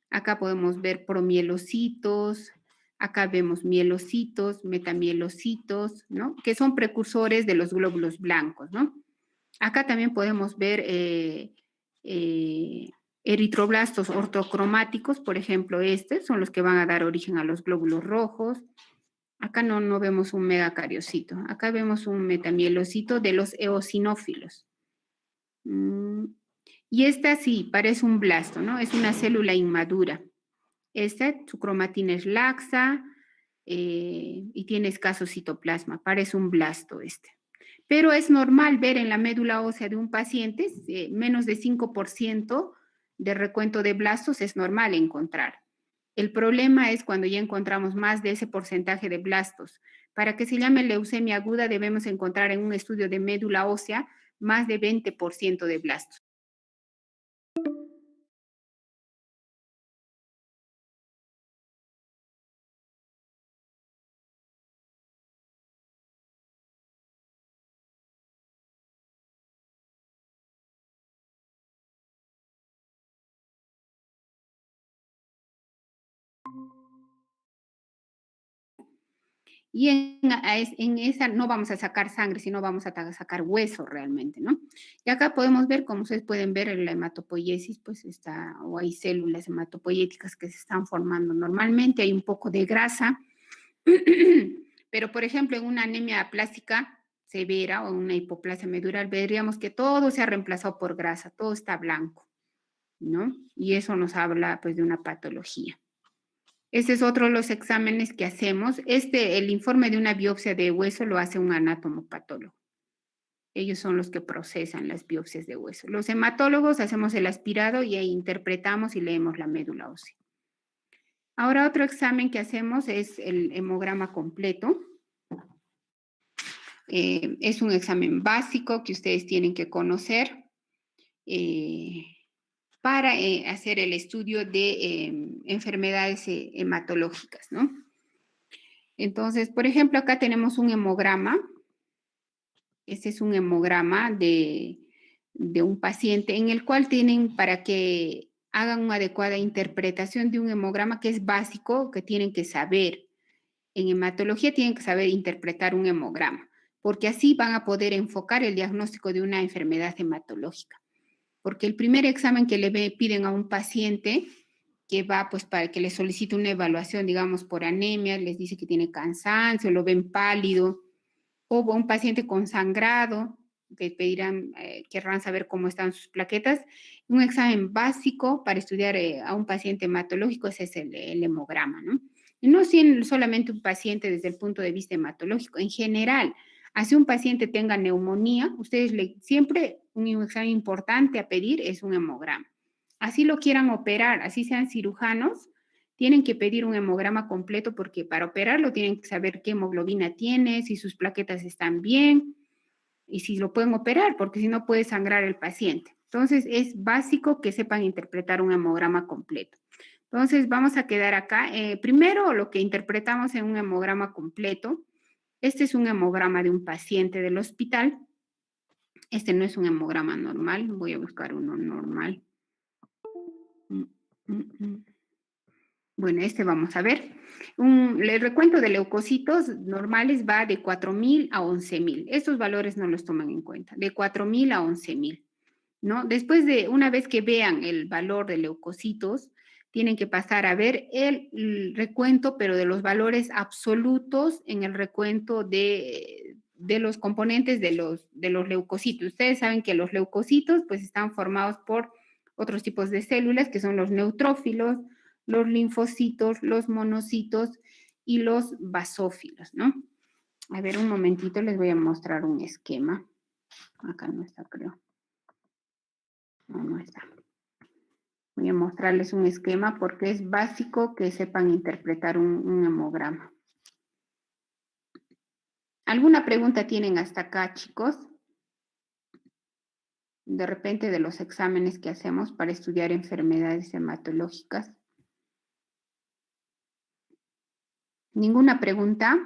acá podemos ver promielocitos, acá vemos mielocitos, metamielocitos, ¿no? Que son precursores de los glóbulos blancos, ¿no? Acá también podemos ver eritroblastos ortocromáticos, por ejemplo, estos son los que van a dar origen a los glóbulos rojos. Acá no vemos un megacariocito, acá vemos un metamielocito de los eosinófilos. Y esta sí, parece un blasto, ¿no? Es una célula inmadura. Su cromatina es laxa y tiene escaso citoplasma, parece un blasto este. Pero es normal ver en la médula ósea de un paciente menos de 5% de recuento de blastos, es normal encontrar. El problema es cuando ya encontramos más de ese porcentaje de blastos. Para que se llame leucemia aguda debemos encontrar en un estudio de médula ósea más de 20% de blastos. Y en esa no vamos a sacar sangre, sino vamos a sacar hueso realmente, ¿no? Y acá podemos ver, como ustedes pueden ver, en la hematopoiesis, pues está, o hay células hematopoyéticas que se están formando normalmente, hay un poco de grasa, pero por ejemplo, en una anemia plástica severa o una hipoplasia medular, veríamos que todo se ha reemplazado por grasa, todo está blanco, ¿no? Y eso nos habla, pues, de una patología. Este es otro de los exámenes que hacemos. El informe de una biopsia de hueso lo hace un anatomopatólogo. Ellos son los que procesan las biopsias de hueso. Los hematólogos hacemos el aspirado y ahí interpretamos y leemos la médula ósea. Ahora otro examen que hacemos es el hemograma completo. Es un examen básico que ustedes tienen que conocer para hacer el estudio de enfermedades hematológicas, ¿no? Entonces, por ejemplo, acá tenemos un hemograma. Este es un hemograma de un paciente en el cual tienen, para que hagan una adecuada interpretación de un hemograma, que es básico, que tienen que saber. En hematología tienen que saber interpretar un hemograma, porque así van a poder enfocar el diagnóstico de una enfermedad hematológica. Porque el primer examen que le piden a un paciente que va, pues, para que le solicite una evaluación, digamos, por anemia, les dice que tiene cansancio, lo ven pálido, o un paciente con sangrado, que pedirán, querrán saber cómo están sus plaquetas. Un examen básico para estudiar a un paciente hematológico, ese es el hemograma, ¿no? Y no solamente un paciente desde el punto de vista hematológico, en general, así un paciente tenga neumonía, ustedes siempre un examen importante a pedir es un hemograma. Así lo quieran operar, así sean cirujanos, tienen que pedir un hemograma completo porque para operarlo tienen que saber qué hemoglobina tiene, si sus plaquetas están bien y si lo pueden operar, porque si no puede sangrar el paciente. Entonces, es básico que sepan interpretar un hemograma completo. Entonces, vamos a quedar acá. Primero, lo que interpretamos en un hemograma completo. Este es un hemograma de un paciente del hospital. Este no es un hemograma normal. Voy a buscar uno normal. Bueno, este vamos a ver. El recuento de leucocitos normales va de 4.000 a 11.000. Estos valores no los toman en cuenta, de 4.000 a 11.000, ¿no? Después de, una vez que vean el valor de leucocitos, tienen que pasar a ver el recuento, pero de los valores absolutos en el recuento de los componentes de los leucocitos. Ustedes saben que los leucocitos pues están formados por otros tipos de células que son los neutrófilos, los linfocitos, los monocitos y los basófilos, ¿no? A ver, un momentito, les voy a mostrar un esquema. Acá no está, creo. No, no está. Voy a mostrarles un esquema porque es básico que sepan interpretar un hemograma. ¿Alguna pregunta tienen hasta acá, chicos? De repente de los exámenes que hacemos para estudiar enfermedades hematológicas. ¿Ninguna pregunta?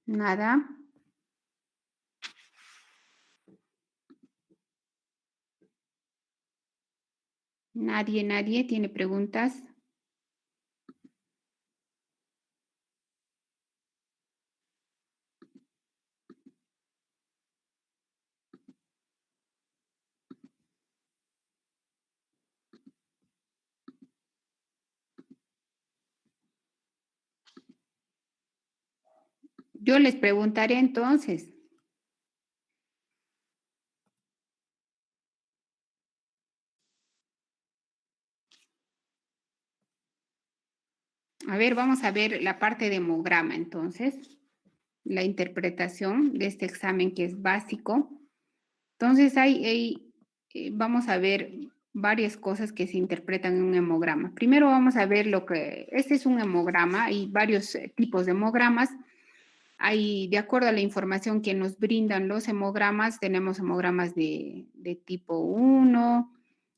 Nada. Nadie tiene preguntas. Yo les preguntaré entonces. A ver, vamos a ver la parte de hemograma entonces, la interpretación de este examen que es básico. Entonces, vamos a ver varias cosas que se interpretan en un hemograma. Primero vamos a ver este es un hemograma, hay varios tipos de hemogramas. De acuerdo a la información que nos brindan los hemogramas, tenemos hemogramas de tipo 1,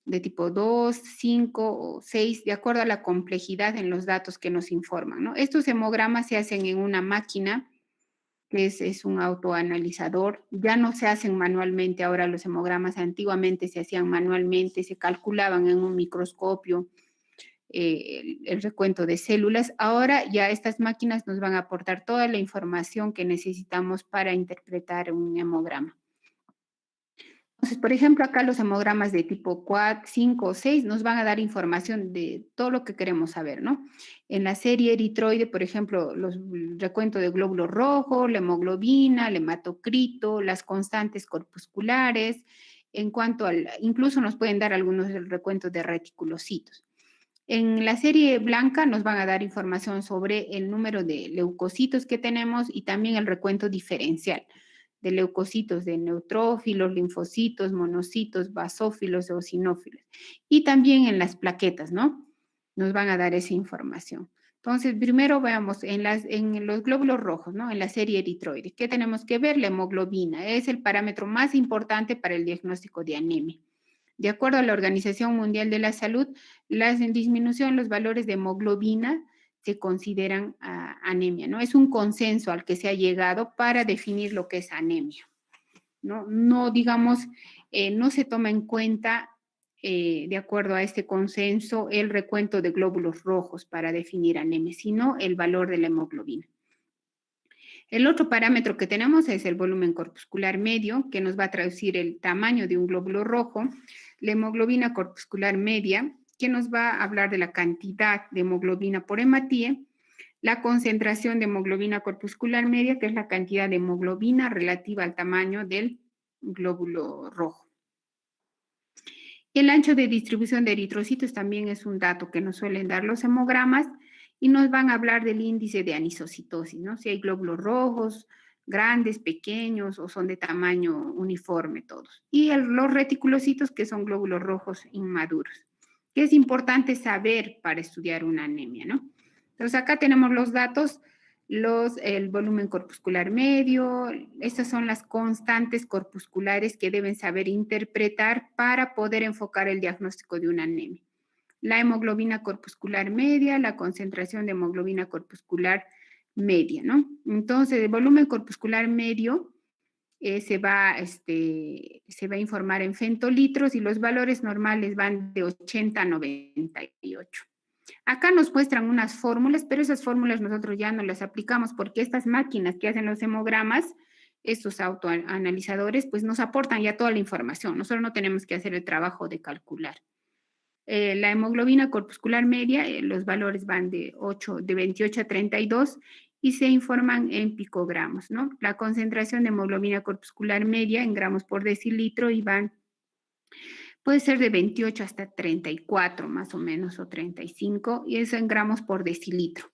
de tipo 2, 5 o 6, de acuerdo a la complejidad en los datos que nos informan, ¿no? Estos hemogramas se hacen en una máquina que es un autoanalizador. Ya no se hacen manualmente ahora los hemogramas, antiguamente se hacían manualmente, se calculaban en un microscopio el recuento de células. Ahora ya estas máquinas nos van a aportar toda la información que necesitamos para interpretar un hemograma. Entonces, por ejemplo, acá los hemogramas de tipo 4, 5 o 6 nos van a dar información de todo lo que queremos saber, ¿no? En la serie eritroide, por ejemplo, el recuento de glóbulos rojos, la hemoglobina, el hematocrito, las constantes corpusculares, incluso nos pueden dar algunos recuentos de reticulocitos. En la serie blanca nos van a dar información sobre el número de leucocitos que tenemos y también el recuento diferencial de leucocitos de neutrófilos, linfocitos, monocitos, basófilos, eosinófilos. Y también en las plaquetas, ¿no? Nos van a dar esa información. Entonces, primero veamos en los glóbulos rojos, ¿no? En la serie eritroide. ¿Qué tenemos que ver? La hemoglobina. Es el parámetro más importante para el diagnóstico de anemia. De acuerdo a la Organización Mundial de la Salud, en disminución los valores de hemoglobina se consideran anemia, ¿no? Es un consenso al que se ha llegado para definir lo que es anemia, ¿no? No, digamos, no se toma en cuenta, de acuerdo a este consenso, el recuento de glóbulos rojos para definir anemia, sino el valor de la hemoglobina. El otro parámetro que tenemos es el volumen corpuscular medio, que nos va a traducir el tamaño de un glóbulo rojo, la hemoglobina corpuscular media, que nos va a hablar de la cantidad de hemoglobina por hematía, la concentración de hemoglobina corpuscular media, que es la cantidad de hemoglobina relativa al tamaño del glóbulo rojo. El ancho de distribución de eritrocitos también es un dato que nos suelen dar los hemogramas y nos van a hablar del índice de anisocitosis, ¿no? Si hay glóbulos rojos, grandes, pequeños o son de tamaño uniforme todos. Y los reticulocitos, que son glóbulos rojos inmaduros, que es importante saber para estudiar una anemia, ¿no? Entonces acá tenemos los datos, el volumen corpuscular medio, estas son las constantes corpusculares que deben saber interpretar para poder enfocar el diagnóstico de una anemia. La hemoglobina corpuscular media, la concentración de hemoglobina corpuscular media, ¿no? Entonces, el volumen corpuscular medio se va a informar en femtolitros y los valores normales van de 80 a 98. Acá nos muestran unas fórmulas, pero esas fórmulas nosotros ya no las aplicamos porque estas máquinas que hacen los hemogramas, estos autoanalizadores, pues nos aportan ya toda la información. Nosotros no tenemos que hacer el trabajo de calcular. La hemoglobina corpuscular media, los valores van de 28 a 32 y se informan en picogramos, ¿no? La concentración de hemoglobina corpuscular media en gramos por decilitro y puede ser de 28 hasta 34 más o menos o 35 y eso en gramos por decilitro.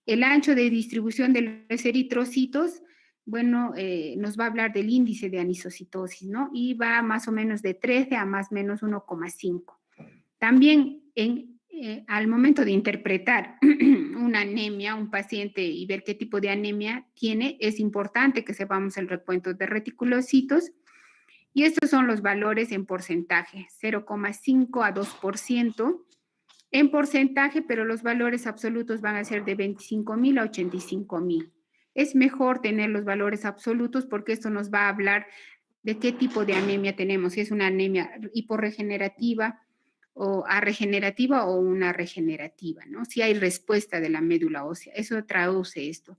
El ancho de distribución de los eritrocitos, bueno, nos va a hablar del índice de anisocitosis, ¿no? Y va más o menos de 13 a más o menos 1,5. También al momento de interpretar una anemia, un paciente y ver qué tipo de anemia tiene, es importante que sepamos el recuento de reticulocitos. Y estos son los valores en porcentaje, 0,5 a 2% en porcentaje, pero los valores absolutos van a ser de 25,000 a 85,000. Es mejor tener los valores absolutos porque esto nos va a hablar de qué tipo de anemia tenemos, si es una anemia hiporregenerativa o arregenerativa o una regenerativa, ¿no? Si hay respuesta de la médula ósea, eso traduce esto.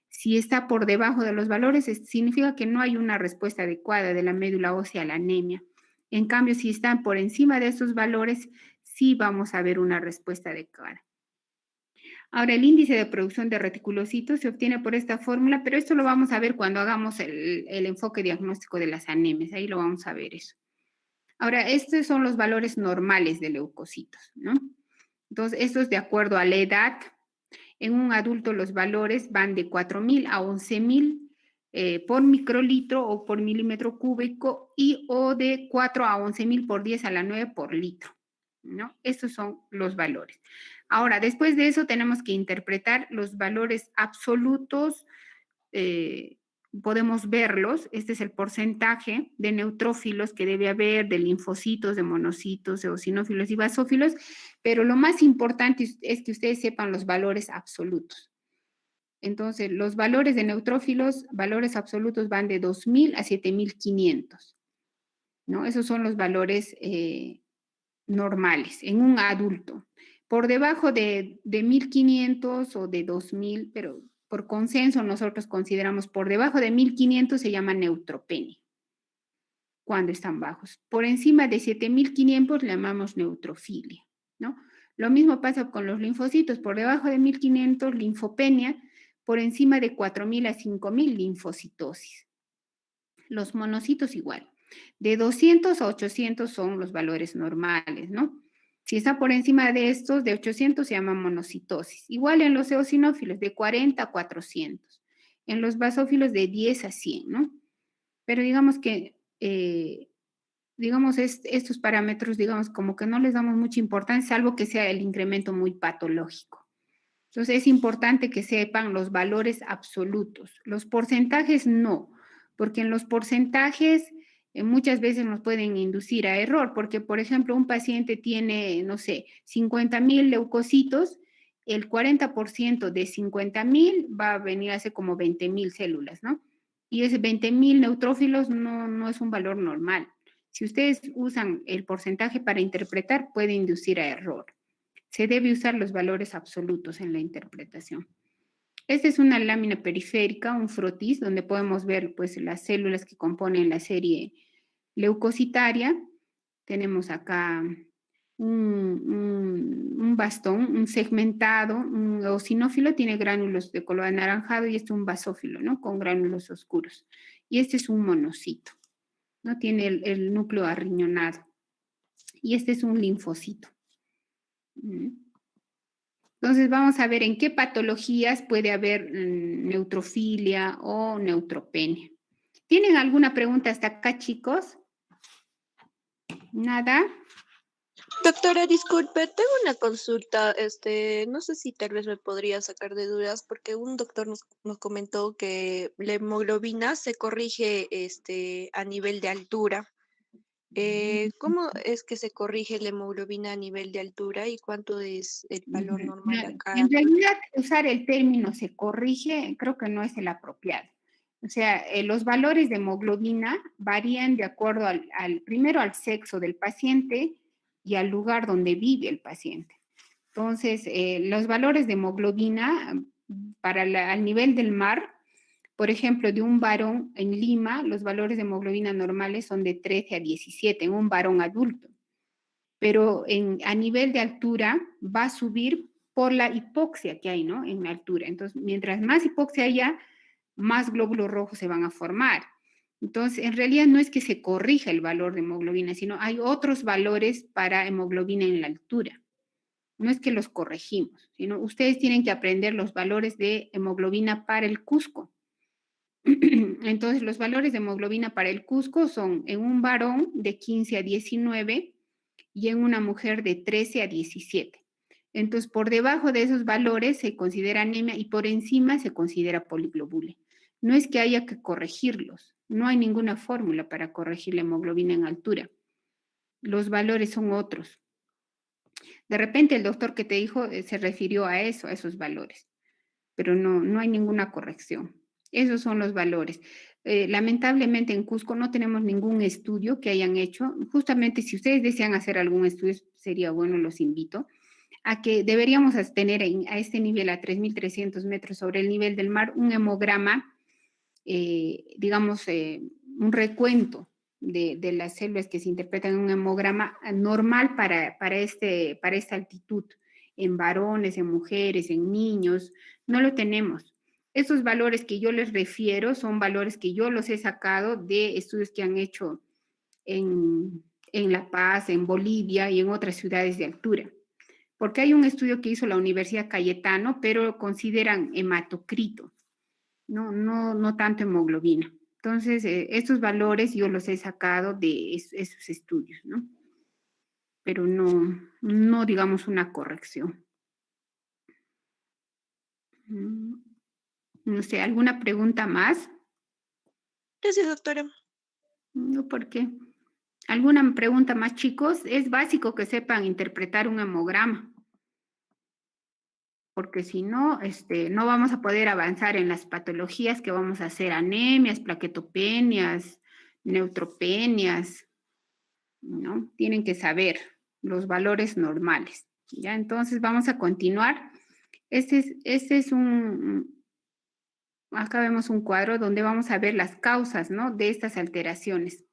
Si está por debajo de los valores, significa que no hay una respuesta adecuada de la médula ósea a la anemia. En cambio, si están por encima de esos valores, sí vamos a ver una respuesta adecuada. Ahora, el índice de producción de reticulocitos se obtiene por esta fórmula, pero esto lo vamos a ver cuando hagamos el enfoque diagnóstico de las anemias. Ahí lo vamos a ver eso. Ahora, estos son los valores normales de leucocitos, ¿no? Entonces, esto es de acuerdo a la edad. En un adulto los valores van de 4,000 a 11,000 por microlitro o por milímetro cúbico o de 4 a 11,000 por 10 a la 9 por litro, ¿no? Estos son los valores. Ahora, después de eso tenemos que interpretar los valores absolutos, podemos verlos, este es el porcentaje de neutrófilos que debe haber, de linfocitos, de monocitos, de eosinófilos y basófilos, pero lo más importante es que ustedes sepan los valores absolutos. Entonces, los valores de neutrófilos, valores absolutos van de 2,000 a 7,500, ¿no? Esos son los valores normales en un adulto. Por debajo de 1,500 o de 2,000, pero por consenso nosotros consideramos por debajo de 1,500 se llama neutropenia, cuando están bajos. Por encima de 7,500 le llamamos neutrofilia, ¿no? Lo mismo pasa con los linfocitos, por debajo de 1,500 linfopenia, por encima de 4,000 a 5,000 linfocitosis. Los monocitos igual. De 200 a 800 son los valores normales, ¿no? Si está por encima de estos, de 800 se llama monocitosis. Igual en los eosinófilos, de 40 a 400. En los basófilos, de 10 a 100, ¿no? Pero digamos que, estos parámetros, digamos, como que no les damos mucha importancia, salvo que sea el incremento muy patológico. Entonces, es importante que sepan los valores absolutos. Los porcentajes no, porque en los porcentajes muchas veces nos pueden inducir a error, porque, por ejemplo, un paciente tiene, no sé, 50,000 leucocitos, el 40% de 50,000 va a venir a ser como 20,000 células, ¿no? Y ese 20,000 neutrófilos no es un valor normal. Si ustedes usan el porcentaje para interpretar, puede inducir a error. Se debe usar los valores absolutos en la interpretación. Esta es una lámina periférica, un frotis, donde podemos ver pues, las células que componen la serie leucocitaria. Tenemos acá un bastón, un segmentado, un eosinófilo, tiene gránulos de color anaranjado y este es un basófilo, ¿no? Con gránulos oscuros. Y este es un monocito, ¿no? Tiene el núcleo arriñonado. Y este es un linfocito. Entonces vamos a ver en qué patologías puede haber neutrofilia o neutropenia. ¿Tienen alguna pregunta hasta acá, chicos? ¿Nada? Doctora, disculpe, tengo una consulta, no sé si tal vez me podría sacar de dudas, porque un doctor nos comentó que la hemoglobina se corrige, a nivel de altura. ¿Cómo es que se corrige la hemoglobina a nivel de altura y cuánto es el valor Ujú. normal a No, cada en altura? realidad, usar el término se corrige, creo que no es el apropiado. O sea, los valores de hemoglobina varían de acuerdo primero al sexo del paciente y al lugar donde vive el paciente. Entonces, los valores de hemoglobina al nivel del mar, por ejemplo, de un varón en Lima, los valores de hemoglobina normales son de 13 a 17 en un varón adulto, pero a nivel de altura va a subir por la hipoxia que hay, ¿no? En la altura. Entonces, mientras más hipoxia haya, más glóbulos rojos se van a formar. Entonces, en realidad no es que se corrija el valor de hemoglobina, sino hay otros valores para hemoglobina en la altura. No es que los corregimos, sino ustedes tienen que aprender los valores de hemoglobina para el Cusco. Entonces, los valores de hemoglobina para el Cusco son en un varón de 15 a 19 y en una mujer de 13 a 17. Entonces, por debajo de esos valores se considera anemia y por encima se considera poliglobulia. No es que haya que corregirlos, no hay ninguna fórmula para corregir la hemoglobina en altura. Los valores son otros. De repente el doctor que te dijo se refirió a eso, a esos valores, pero no hay ninguna corrección. Esos son los valores. Lamentablemente en Cusco no tenemos ningún estudio que hayan hecho. Justamente si ustedes desean hacer algún estudio, sería bueno, los invito a que deberíamos tener a este nivel, a 3.300 metros sobre el nivel del mar, un hemograma, digamos, un recuento de las células que se interpretan en un hemograma normal para esta altitud, en varones, en mujeres, en niños. No lo tenemos. Esos valores que yo les refiero son valores que yo los he sacado de estudios que han hecho en La Paz, en Bolivia y en otras ciudades de altura. Porque hay un estudio que hizo la Universidad Cayetano, pero consideran hematocrito, no tanto hemoglobina. Entonces, estos valores yo los he sacado de esos estudios, ¿no? Pero no digamos una corrección. No sé, ¿alguna pregunta más? Gracias, doctora. No, ¿por qué? ¿Alguna pregunta más, chicos? Es básico que sepan interpretar un hemograma, porque si no, no vamos a poder avanzar en las patologías que vamos a hacer, anemias, plaquetopenias, neutropenias, ¿no? Tienen que saber los valores normales, ¿ya? Entonces vamos a continuar. Acá vemos un cuadro donde vamos a ver las causas, ¿no? De estas alteraciones.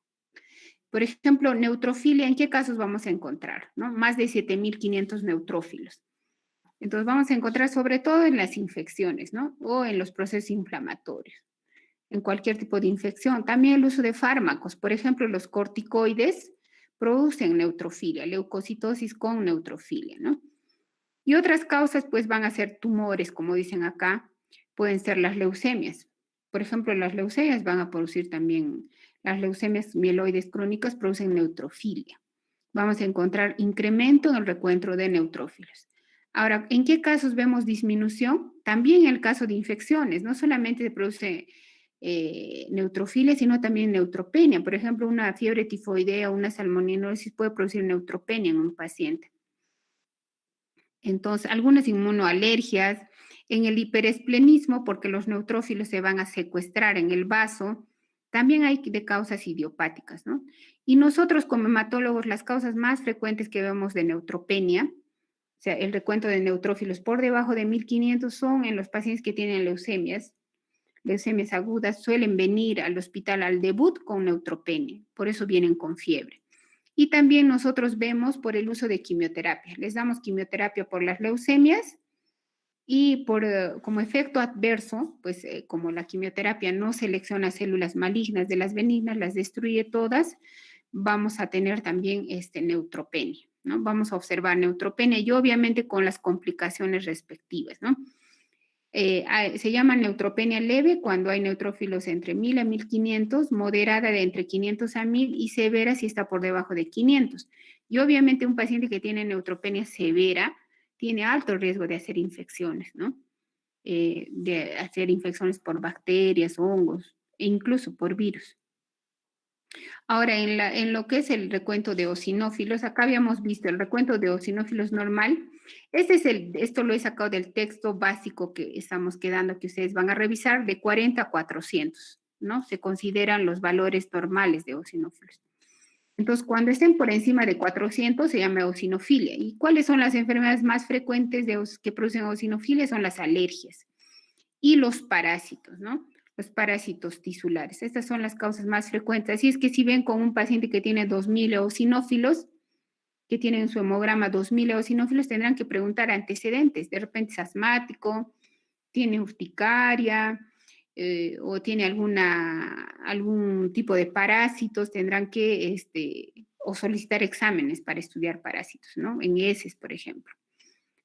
Por ejemplo, neutrofilia, ¿en qué casos vamos a encontrar? ¿No? Más de 7.500 neutrófilos. Entonces vamos a encontrar sobre todo en las infecciones, ¿no? O en los procesos inflamatorios, en cualquier tipo de infección. También el uso de fármacos, por ejemplo, los corticoides producen neutrofilia, leucocitosis con neutrofilia, ¿no? Y otras causas, pues, van a ser tumores, como dicen acá, pueden ser las leucemias. Por ejemplo, las leucemias van a producir también, las leucemias mieloides crónicas producen neutrofilia. Vamos a encontrar incremento en el recuento de neutrófilos. Ahora, ¿en qué casos vemos disminución? También en el caso de infecciones, no solamente se produce neutrofilia, sino también neutropenia. Por ejemplo, una fiebre tifoidea o una salmoninosis puede producir neutropenia en un paciente. Entonces, algunas inmunoalergias, en el hiperesplenismo, porque los neutrófilos se van a secuestrar en el vaso, también hay de causas idiopáticas, ¿no? Y nosotros como hematólogos, las causas más frecuentes que vemos de neutropenia, o sea, el recuento de neutrófilos por debajo de 1.500 son en los pacientes que tienen leucemias agudas, suelen venir al hospital al debut con neutropenia, por eso vienen con fiebre. Y también nosotros vemos por el uso de quimioterapia. Les damos quimioterapia por las leucemias y como efecto adverso, pues como la quimioterapia no selecciona células malignas de las benignas, las destruye todas, vamos a tener también neutropenia, ¿no? Vamos a observar neutropenia y obviamente con las complicaciones respectivas, ¿no? Se llama neutropenia leve cuando hay neutrófilos entre 1.000 a 1.500, moderada de entre 500 a 1.000 y severa si está por debajo de 500. Y obviamente un paciente que tiene neutropenia severa tiene alto riesgo de hacer infecciones, ¿no? De hacer infecciones por bacterias, hongos e incluso por virus. Ahora, en lo que es el recuento de eosinófilos, acá habíamos visto el recuento de eosinófilos normal. Esto lo he sacado del texto básico que estamos quedando, que ustedes van a revisar, de 40 a 400, ¿no? Se consideran los valores normales de eosinófilos. Entonces, cuando estén por encima de 400 se llama eosinofilia. ¿Y cuáles son las enfermedades más frecuentes que producen eosinofilia? Son las alergias y los parásitos, ¿no? Los parásitos tisulares. Estas son las causas más frecuentes. Así es que si ven con un paciente que tiene 2000 eosinófilos, que tiene en su hemograma 2000 eosinófilos, tendrán que preguntar antecedentes. De repente es asmático, tiene urticaria, o tiene algún tipo de parásitos, tendrán que o solicitar exámenes para estudiar parásitos, ¿no? En heces, por ejemplo.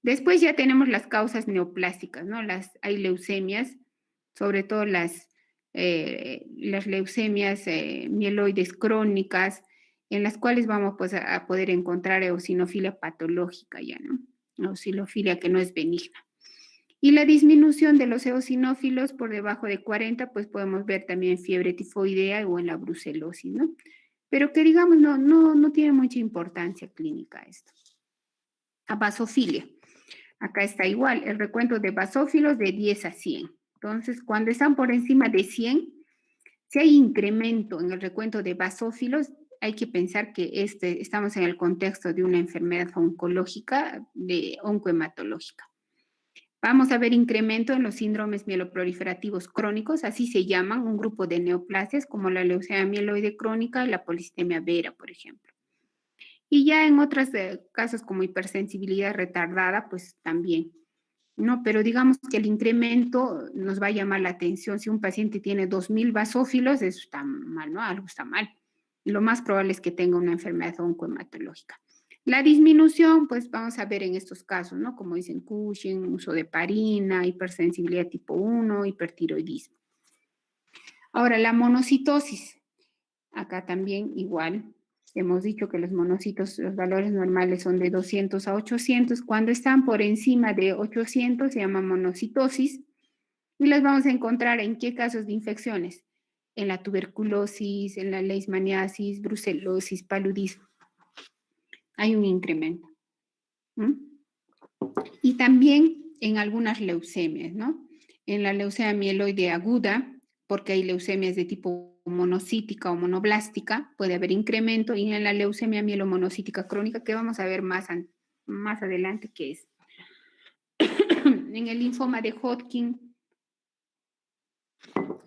Después ya tenemos las causas neoplásticas, ¿no? Hay leucemias, sobre todo las leucemias mieloides crónicas, en las cuales vamos pues, a poder encontrar eosinofilia patológica ya, ¿no? Eosinofilia que no es benigna. Y la disminución de los eosinófilos por debajo de 40, pues podemos ver también fiebre tifoidea o en la brucelosis, ¿no? Pero que digamos, no tiene mucha importancia clínica esto. A basofilia. Acá está igual, el recuento de basófilos de 10 a 100. Entonces, cuando están por encima de 100, si hay incremento en el recuento de basófilos, hay que pensar que estamos en el contexto de una enfermedad oncológica, oncohematológica. Vamos a ver incremento en los síndromes mieloproliferativos crónicos, así se llaman, un grupo de neoplasias como la leucemia mieloide crónica y la polistemia vera, por ejemplo. Y ya en otros casos como hipersensibilidad retardada, pues también, ¿no? Pero digamos que el incremento nos va a llamar la atención. Si un paciente tiene 2000 basófilos, eso está mal, ¿no? Algo está mal. Y lo más probable es que tenga una enfermedad oncohematológica. La disminución, pues vamos a ver en estos casos, ¿no? Como dicen Cushing, uso de heparina, hipersensibilidad tipo 1, hipertiroidismo. Ahora, la monocitosis. Acá también igual. Hemos dicho que los monocitos, los valores normales son de 200 a 800. Cuando están por encima de 800 se llama monocitosis. Y las vamos a encontrar en qué casos de infecciones. En la tuberculosis, en la leishmaniasis, brucelosis, paludismo. Hay un incremento. ¿Mm? Y también en algunas leucemias, ¿no? En la leucemia mieloide aguda, porque hay leucemias de tipo monocítica o monoblástica, puede haber incremento, y en la leucemia mielomonocítica crónica, que vamos a ver más adelante qué es. En el linfoma de Hodgkin,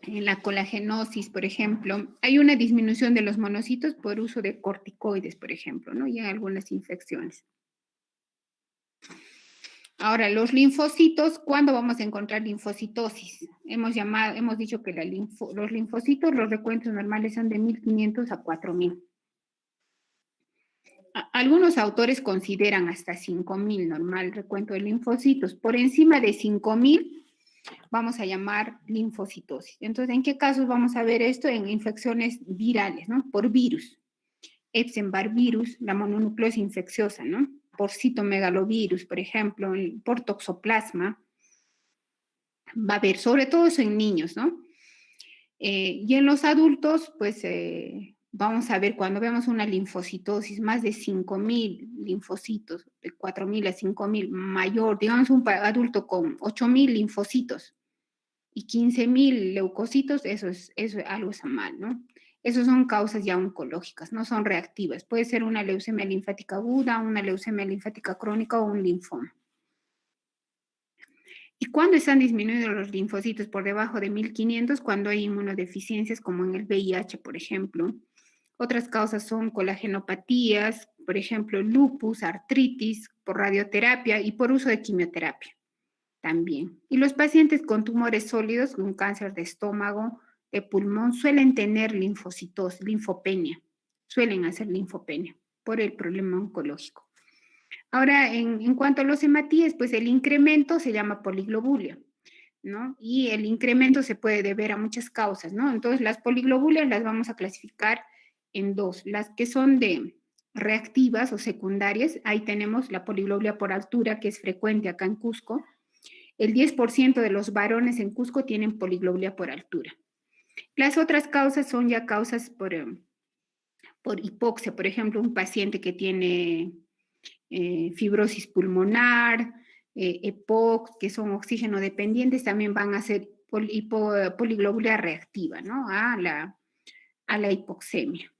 en la colagenosis, por ejemplo, hay una disminución de los monocitos por uso de corticoides, por ejemplo, ¿no? Y en algunas infecciones. Ahora, los linfocitos, ¿cuándo vamos a encontrar linfocitosis? Hemos dicho que los linfocitos, los recuentos normales son de 1500 a 4000. Algunos autores consideran hasta 5000 normal recuento de linfocitos. Por encima de 5000 vamos a llamar linfocitosis. Entonces, ¿en qué casos vamos a ver esto? En infecciones virales, ¿no? Por virus. Epstein-Barr virus, la mononucleosis infecciosa, ¿no? Por citomegalovirus, por ejemplo, por toxoplasma. Va a haber, sobre todo eso en niños, ¿no? Y en los adultos, pues vamos a ver cuando vemos una linfocitosis, más de 5000 linfocitos, de 4000 a 5000, mayor, digamos un adulto con 8000 linfocitos y 15000 leucocitos, eso algo está mal, ¿no? Esas son causas ya oncológicas, no son reactivas. Puede ser una leucemia linfática aguda, una leucemia linfática crónica o un linfoma. ¿Y cuándo están disminuyendo los linfocitos por debajo de 1500? Cuando hay inmunodeficiencias como en el VIH, por ejemplo. Otras causas son colagenopatías, por ejemplo, lupus, artritis, por radioterapia y por uso de quimioterapia también. Y los pacientes con tumores sólidos, con cáncer de estómago, de pulmón, suelen tener linfocitosis, linfopenia. Suelen hacer linfopenia por el problema oncológico. Ahora, en cuanto a los hematíes, pues el incremento se llama poliglobulia, ¿no? Y el incremento se puede deber a muchas causas, ¿no? Entonces, las poliglobulias las vamos a clasificar en dos. Las que son de reactivas o secundarias, ahí tenemos la poliglobulia por altura, que es frecuente acá en Cusco. El 10% de los varones en Cusco tienen poliglobulia por altura. Las otras causas son ya causas por por hipoxia, por ejemplo, un paciente que tiene fibrosis pulmonar, EPOC, que son oxígeno dependientes, también van a ser poliglobulia reactiva, ¿no? A la hipoxemia,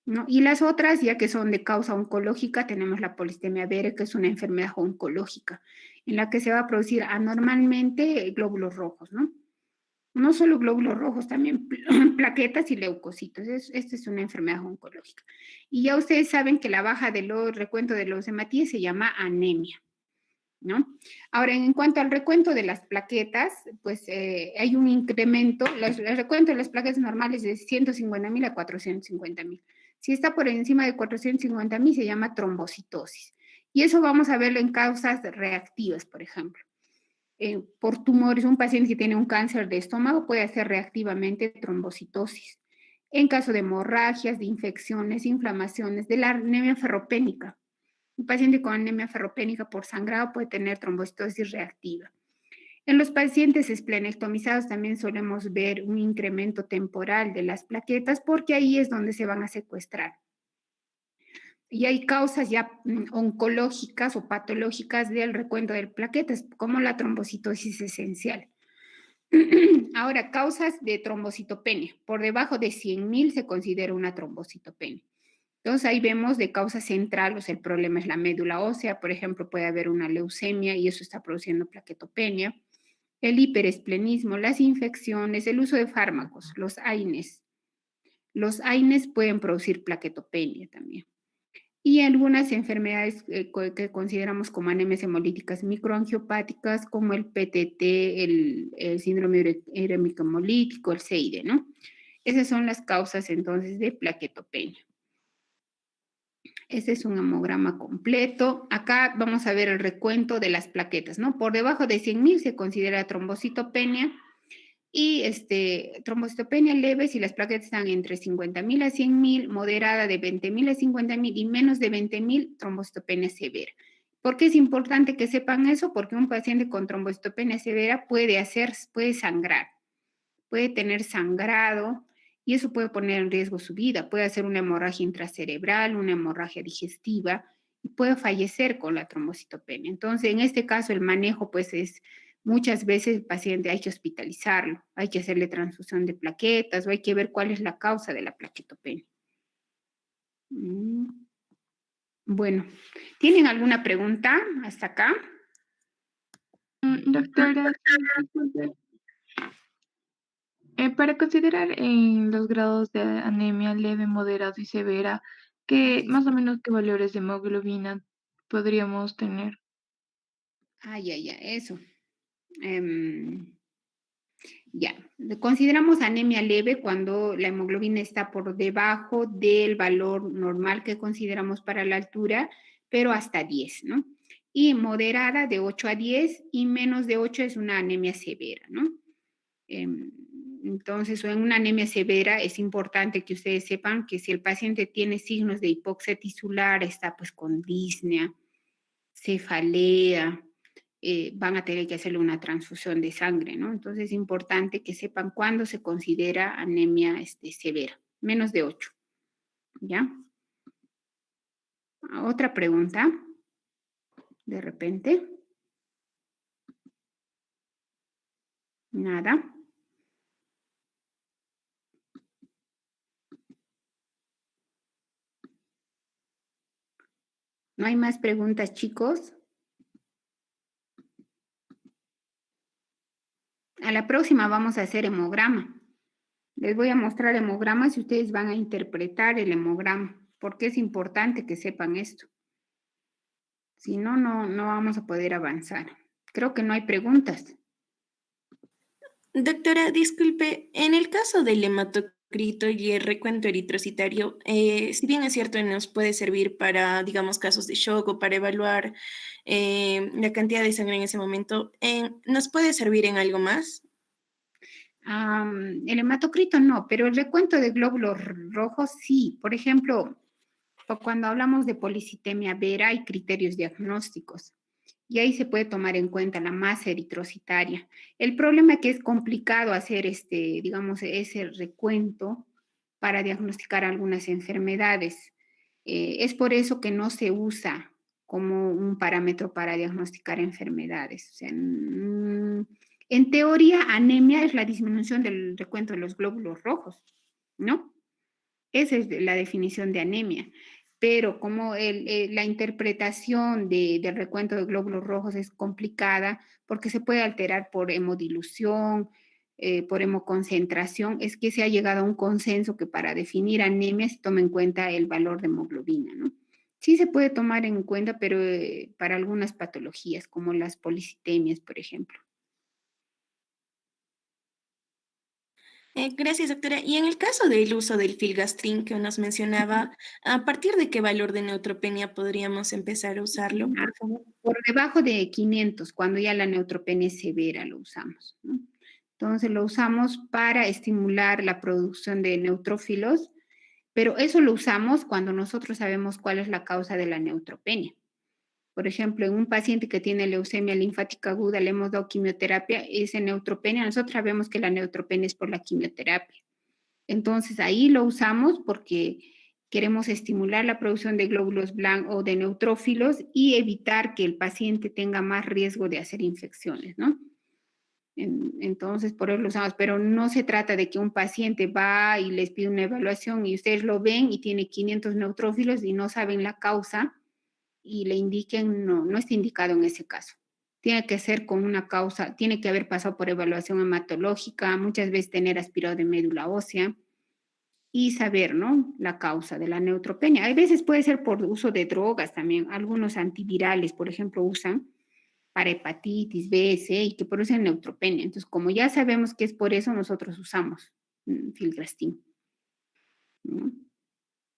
¿no? Y las otras, ya que son de causa oncológica, tenemos la polistemia vera, que es una enfermedad oncológica, en la que se va a producir anormalmente glóbulos rojos, ¿no? No solo glóbulos rojos, también plaquetas y leucocitos. Esta es una enfermedad oncológica. Y ya ustedes saben que la baja del recuento de los hematíes se llama anemia, ¿no? Ahora, en cuanto al recuento de las plaquetas, pues hay un incremento, el recuento de las plaquetas normales de 150.000 a 450.000. Si está por encima de 450.000 se llama trombocitosis. Y eso vamos a verlo en causas reactivas, por ejemplo. Por tumores, un paciente que tiene un cáncer de estómago puede hacer reactivamente trombocitosis. En caso de hemorragias, de infecciones, inflamaciones, de la anemia ferropénica. Un paciente con anemia ferropénica por sangrado puede tener trombocitosis reactiva. En los pacientes esplenectomizados también solemos ver un incremento temporal de las plaquetas porque ahí es donde se van a secuestrar. Y hay causas ya oncológicas o patológicas del recuento de plaquetas, como la trombocitosis esencial. Ahora, causas de trombocitopenia. Por debajo de 100.000 se considera una trombocitopenia. Entonces, ahí vemos de causa central, o sea, el problema es la médula ósea, por ejemplo, puede haber una leucemia y eso está produciendo plaquetopenia, el hiperesplenismo, las infecciones, el uso de fármacos, los AINES. Los AINES pueden producir plaquetopenia también. Y algunas enfermedades que consideramos como anemias hemolíticas microangiopáticas, como el PTT, el síndrome urémico hemolítico, el CID, ¿no? Esas son las causas entonces de plaquetopenia. Este es un hemograma completo. Acá vamos a ver el recuento de las plaquetas, ¿no? Por debajo de 100.000 se considera trombocitopenia y trombocitopenia leve si las plaquetas están entre 50.000 a 100.000, moderada de 20.000 a 50.000 y menos de 20.000, trombocitopenia severa. ¿Por qué es importante que sepan eso? Porque un paciente con trombocitopenia severa puede sangrar, puede tener sangrado y eso puede poner en riesgo su vida. Puede hacer una hemorragia intracerebral, una hemorragia digestiva y puede fallecer con la trombocitopenia. Entonces, en este caso, el manejo pues es muchas veces el paciente hay que hospitalizarlo, hay que hacerle transfusión de plaquetas o hay que ver cuál es la causa de la plaquetopenia. Bueno, ¿tienen alguna pregunta hasta acá? Doctora, disculpe. Para considerar los grados de anemia leve, moderado y severa, más o menos qué valores de hemoglobina podríamos tener? Ya, eso. Ya, consideramos anemia leve cuando la hemoglobina está por debajo del valor normal que consideramos para la altura, pero hasta 10, ¿no? Y moderada de 8 a 10 y menos de 8 es una anemia severa, ¿no? Entonces, en una anemia severa es importante que ustedes sepan que si el paciente tiene signos de hipoxia tisular, está pues con disnea, cefalea, van a tener que hacerle una transfusión de sangre, ¿no? Entonces es importante que sepan cuándo se considera anemia severa, menos de 8, ¿ya? Otra pregunta, de repente. Nada. ¿No hay más preguntas, chicos? A la próxima vamos a hacer hemograma. Les voy a mostrar hemogramas y ustedes van a interpretar el hemograma, porque es importante que sepan esto. Si no, no vamos a poder avanzar. Creo que no hay preguntas. Doctora, disculpe, en el caso del hematocrito y el recuento eritrocitario, si bien es cierto, nos puede servir para, digamos, casos de shock o para evaluar la cantidad de sangre en ese momento, ¿nos puede servir en algo más? El hematocrito no, pero el recuento de glóbulos rojos sí. Por ejemplo, cuando hablamos de policitemia vera hay criterios diagnósticos y ahí se puede tomar en cuenta la masa eritrocitaria. El problema es que es complicado hacer digamos, ese recuento para diagnosticar algunas enfermedades. Es por eso que no se usa como un parámetro para diagnosticar enfermedades. O sea, en teoría, anemia es la disminución del recuento de los glóbulos rojos, ¿no? Esa es la definición de anemia. Pero como la interpretación del recuento de glóbulos rojos es complicada porque se puede alterar por hemodilución, por hemoconcentración, es que se ha llegado a un consenso que para definir anemia se toma en cuenta el valor de hemoglobina, ¿no? Sí se puede tomar en cuenta, pero para algunas patologías, como las policitemias, por ejemplo. Gracias, doctora. Y en el caso del uso del filgastrin que nos mencionaba, ¿a partir de qué valor de neutropenia podríamos empezar a usarlo, por favor? Por debajo de 500, cuando ya la neutropenia es severa, lo usamos, ¿no? Entonces lo usamos para estimular la producción de neutrófilos, pero eso lo usamos cuando nosotros sabemos cuál es la causa de la neutropenia. Por ejemplo, en un paciente que tiene leucemia linfática aguda, le hemos dado quimioterapia, esa neutropenia, nosotros sabemos que la neutropenia es por la quimioterapia. Entonces ahí lo usamos porque queremos estimular la producción de glóbulos blancos o de neutrófilos y evitar que el paciente tenga más riesgo de hacer infecciones, ¿no? Entonces, por eso lo usamos, pero no se trata de que un paciente va y les pide una evaluación y ustedes lo ven y tiene 500 neutrófilos y no saben la causa y le indiquen, no, no está indicado en ese caso. Tiene que ser con una causa, tiene que haber pasado por evaluación hematológica, muchas veces tener aspirado de médula ósea y saber, ¿no? La causa de la neutropenia. A veces puede ser por uso de drogas también. Algunos antivirales, por ejemplo, usan para hepatitis B, C y que producen neutropenia. Entonces, como ya sabemos que es por eso, nosotros usamos filgrastim, ¿no?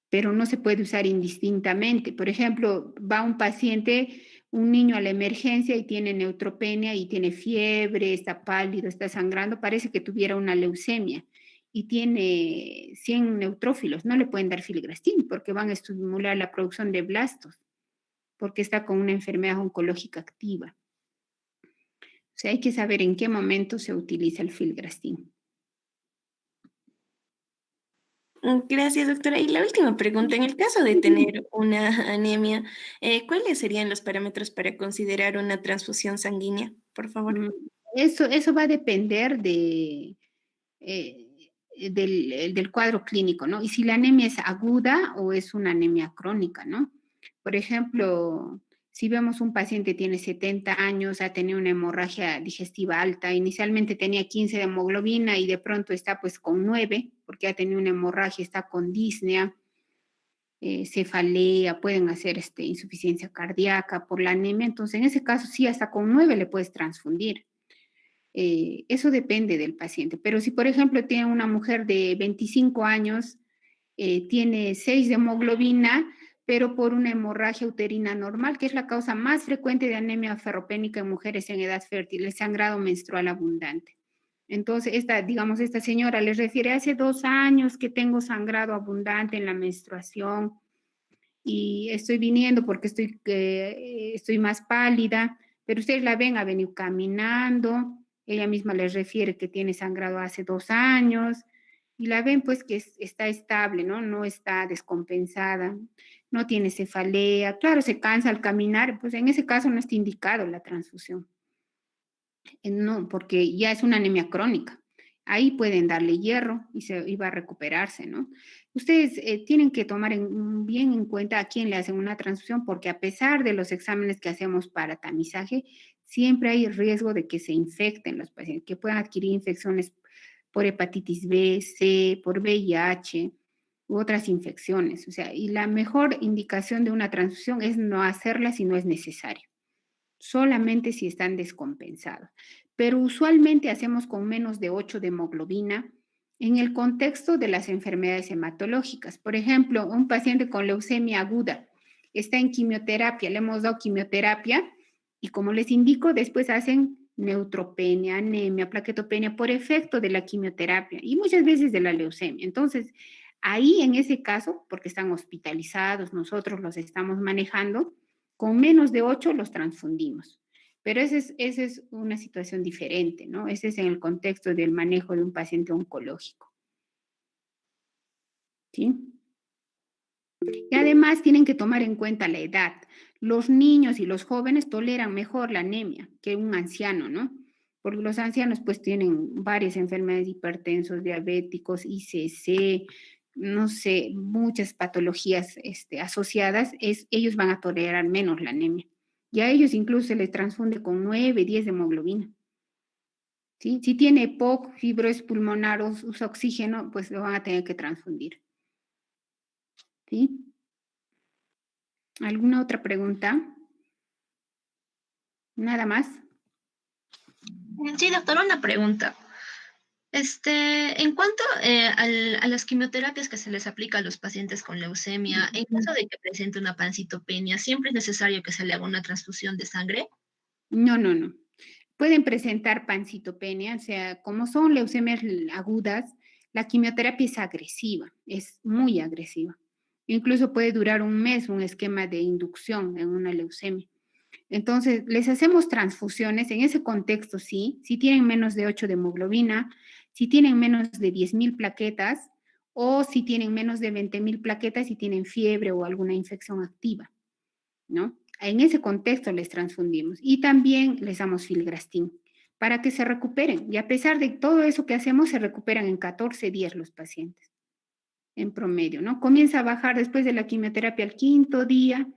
Pero no se puede usar indistintamente. Por ejemplo, va un paciente, un niño a la emergencia y tiene neutropenia y tiene fiebre, está pálido, está sangrando, parece que tuviera una leucemia y tiene 100 neutrófilos. No le pueden dar filgrastim porque van a estimular la producción de blastos, porque está con una enfermedad oncológica activa. O sea, hay que saber en qué momento se utiliza el filgrastim. Gracias, doctora. Y la última pregunta, en el caso de tener una anemia, ¿cuáles serían los parámetros para considerar una transfusión sanguínea? Por favor. Eso va a depender eh, del cuadro clínico, ¿no? Y si la anemia es aguda o es una anemia crónica, ¿no? Por ejemplo, si vemos un paciente tiene 70 años, ha tenido una hemorragia digestiva alta, inicialmente tenía 15 de hemoglobina y de pronto está pues con 9, porque ha tenido una hemorragia, está con disnea, cefalea, pueden hacer insuficiencia cardíaca por la anemia, entonces en ese caso sí, hasta con 9 le puedes transfundir. Eso depende del paciente, pero si por ejemplo tiene una mujer de 25 años, tiene 6 de hemoglobina, pero por una hemorragia uterina normal, que es la causa más frecuente de anemia ferropénica en mujeres en edad fértil, el sangrado menstrual abundante. Entonces, esta señora les refiere, hace 2 años que tengo sangrado abundante en la menstruación y estoy viniendo porque estoy más pálida, pero ustedes la ven, ha venido caminando, ella misma les refiere que tiene sangrado hace 2 años, y la ven pues que está estable, ¿no? No está descompensada, no tiene cefalea, claro, se cansa al caminar, pues en ese caso no está indicado la transfusión. No, porque ya es una anemia crónica. Ahí pueden darle hierro y va a recuperarse, ¿no? Ustedes tienen que tomar bien en cuenta a quién le hacen una transfusión, porque a pesar de los exámenes que hacemos para tamizaje, siempre hay riesgo de que se infecten los pacientes, que puedan adquirir infecciones por hepatitis B, C, por VIH u otras infecciones. O sea, y la mejor indicación de una transfusión es no hacerla si no es necesario, solamente si están descompensados. Pero usualmente hacemos con menos de 8 de hemoglobina en el contexto de las enfermedades hematológicas. Por ejemplo, un paciente con leucemia aguda está en quimioterapia, le hemos dado quimioterapia y como les indico, después hacen neutropenia, anemia, plaquetopenia por efecto de la quimioterapia y muchas veces de la leucemia. Entonces, ahí en ese caso, porque están hospitalizados, nosotros los estamos manejando, con menos de 8 los transfundimos. Pero esa es una situación diferente, ¿no? Ese es en el contexto del manejo de un paciente oncológico. ¿sí? Y además tienen que tomar en cuenta la edad. Los niños y los jóvenes toleran mejor la anemia que un anciano, ¿no? Porque los ancianos pues tienen varias enfermedades, hipertensos, diabéticos, ICC, no sé, muchas patologías asociadas, ellos van a tolerar menos la anemia. Y a ellos incluso se les transfunde con 9, 10 de hemoglobina. ¿Sí? Si tiene EPOC, fibrosis pulmonar o usa oxígeno, pues lo van a tener que transfundir. ¿Sí? ¿Alguna otra pregunta? ¿Nada más? Sí, doctora, una pregunta. En cuanto a las quimioterapias que se les aplica a los pacientes con leucemia, en caso de que presente una pancitopenia, ¿siempre es necesario que se le haga una transfusión de sangre? No, no, no. Pueden presentar pancitopenia, o sea, como son leucemias agudas, la quimioterapia es agresiva, es muy agresiva. Incluso puede durar un mes un esquema de inducción en una leucemia. Entonces, les hacemos transfusiones, en ese contexto sí, si tienen menos de 8 de hemoglobina, si tienen menos de 10,000 plaquetas o si tienen menos de 20,000 plaquetas y tienen fiebre o alguna infección activa, ¿no? En ese contexto les transfundimos y también les damos filgrastim para que se recuperen. Y a pesar de todo eso que hacemos, se recuperan en 14 días los pacientes, en promedio, ¿no? Comienza a bajar después de la quimioterapia al 5.º día,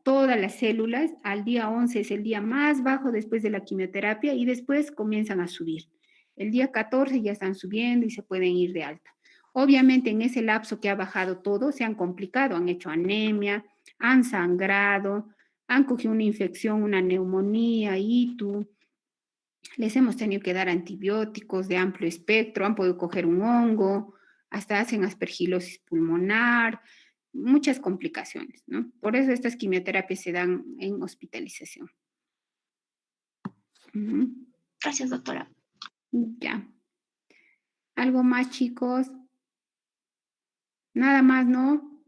todas las células, al día 11 es el día más bajo después de la quimioterapia y después comienzan a subir. El día 14 ya están subiendo y se pueden ir de alta. Obviamente en ese lapso que ha bajado todo, se han complicado, han hecho anemia, han sangrado, han cogido una infección, una neumonía, ITU, les hemos tenido que dar antibióticos de amplio espectro, han podido coger un hongo, hasta hacen aspergilosis pulmonar, muchas complicaciones, ¿no? Por eso estas quimioterapias se dan en hospitalización. Gracias, doctora. Ya. ¿Algo más, chicos? Nada más, ¿no?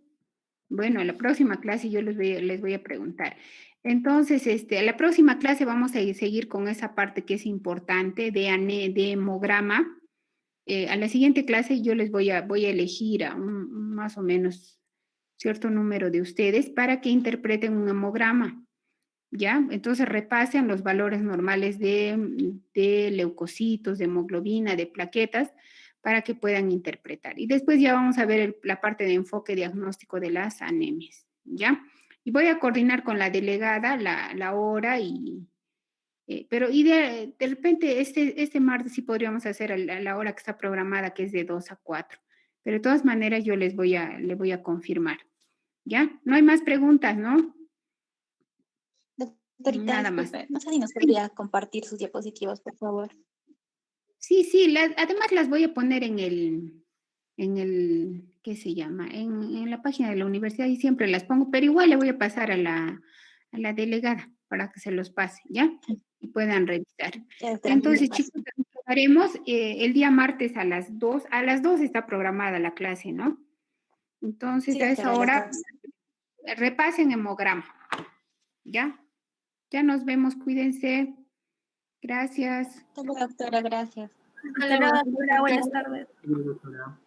Bueno, a la próxima clase yo les voy a preguntar. Entonces, a la próxima clase vamos a seguir con esa parte que es importante de hemograma. A la siguiente clase yo les voy a elegir a más o menos cierto número de ustedes para que interpreten un hemograma, ¿ya? Entonces repasen los valores normales de leucocitos, de hemoglobina, de plaquetas, para que puedan interpretar. Y después ya vamos a ver la parte de enfoque diagnóstico de las anemias, ¿ya? Y voy a coordinar con la delegada la hora pero de repente este martes sí podríamos hacer a la hora que está programada, que es de 2 a 4. Pero de todas maneras yo le voy a confirmar, ¿ya? No hay más preguntas, ¿no? Doctorita, Nada más. disculpe, no sé si nos podría compartir sus diapositivas, por favor. Sí, además las voy a poner en el, ¿qué se llama? En la página de la universidad y siempre las pongo, pero igual le voy a pasar a la delegada para que se los pase, ¿ya? Y puedan revisar. Ya, doctora, Entonces, muchas gracias. chicos, nos haremos el día martes a las 2. A las 2 está programada la clase, ¿no? Entonces, Sí, a esa doctora, hora las dos. repasen hemograma, ¿ya? Ya nos vemos, cuídense. Gracias. Hasta luego, doctora, gracias. Hasta luego, doctora. Buenas tardes. Gracias, doctora.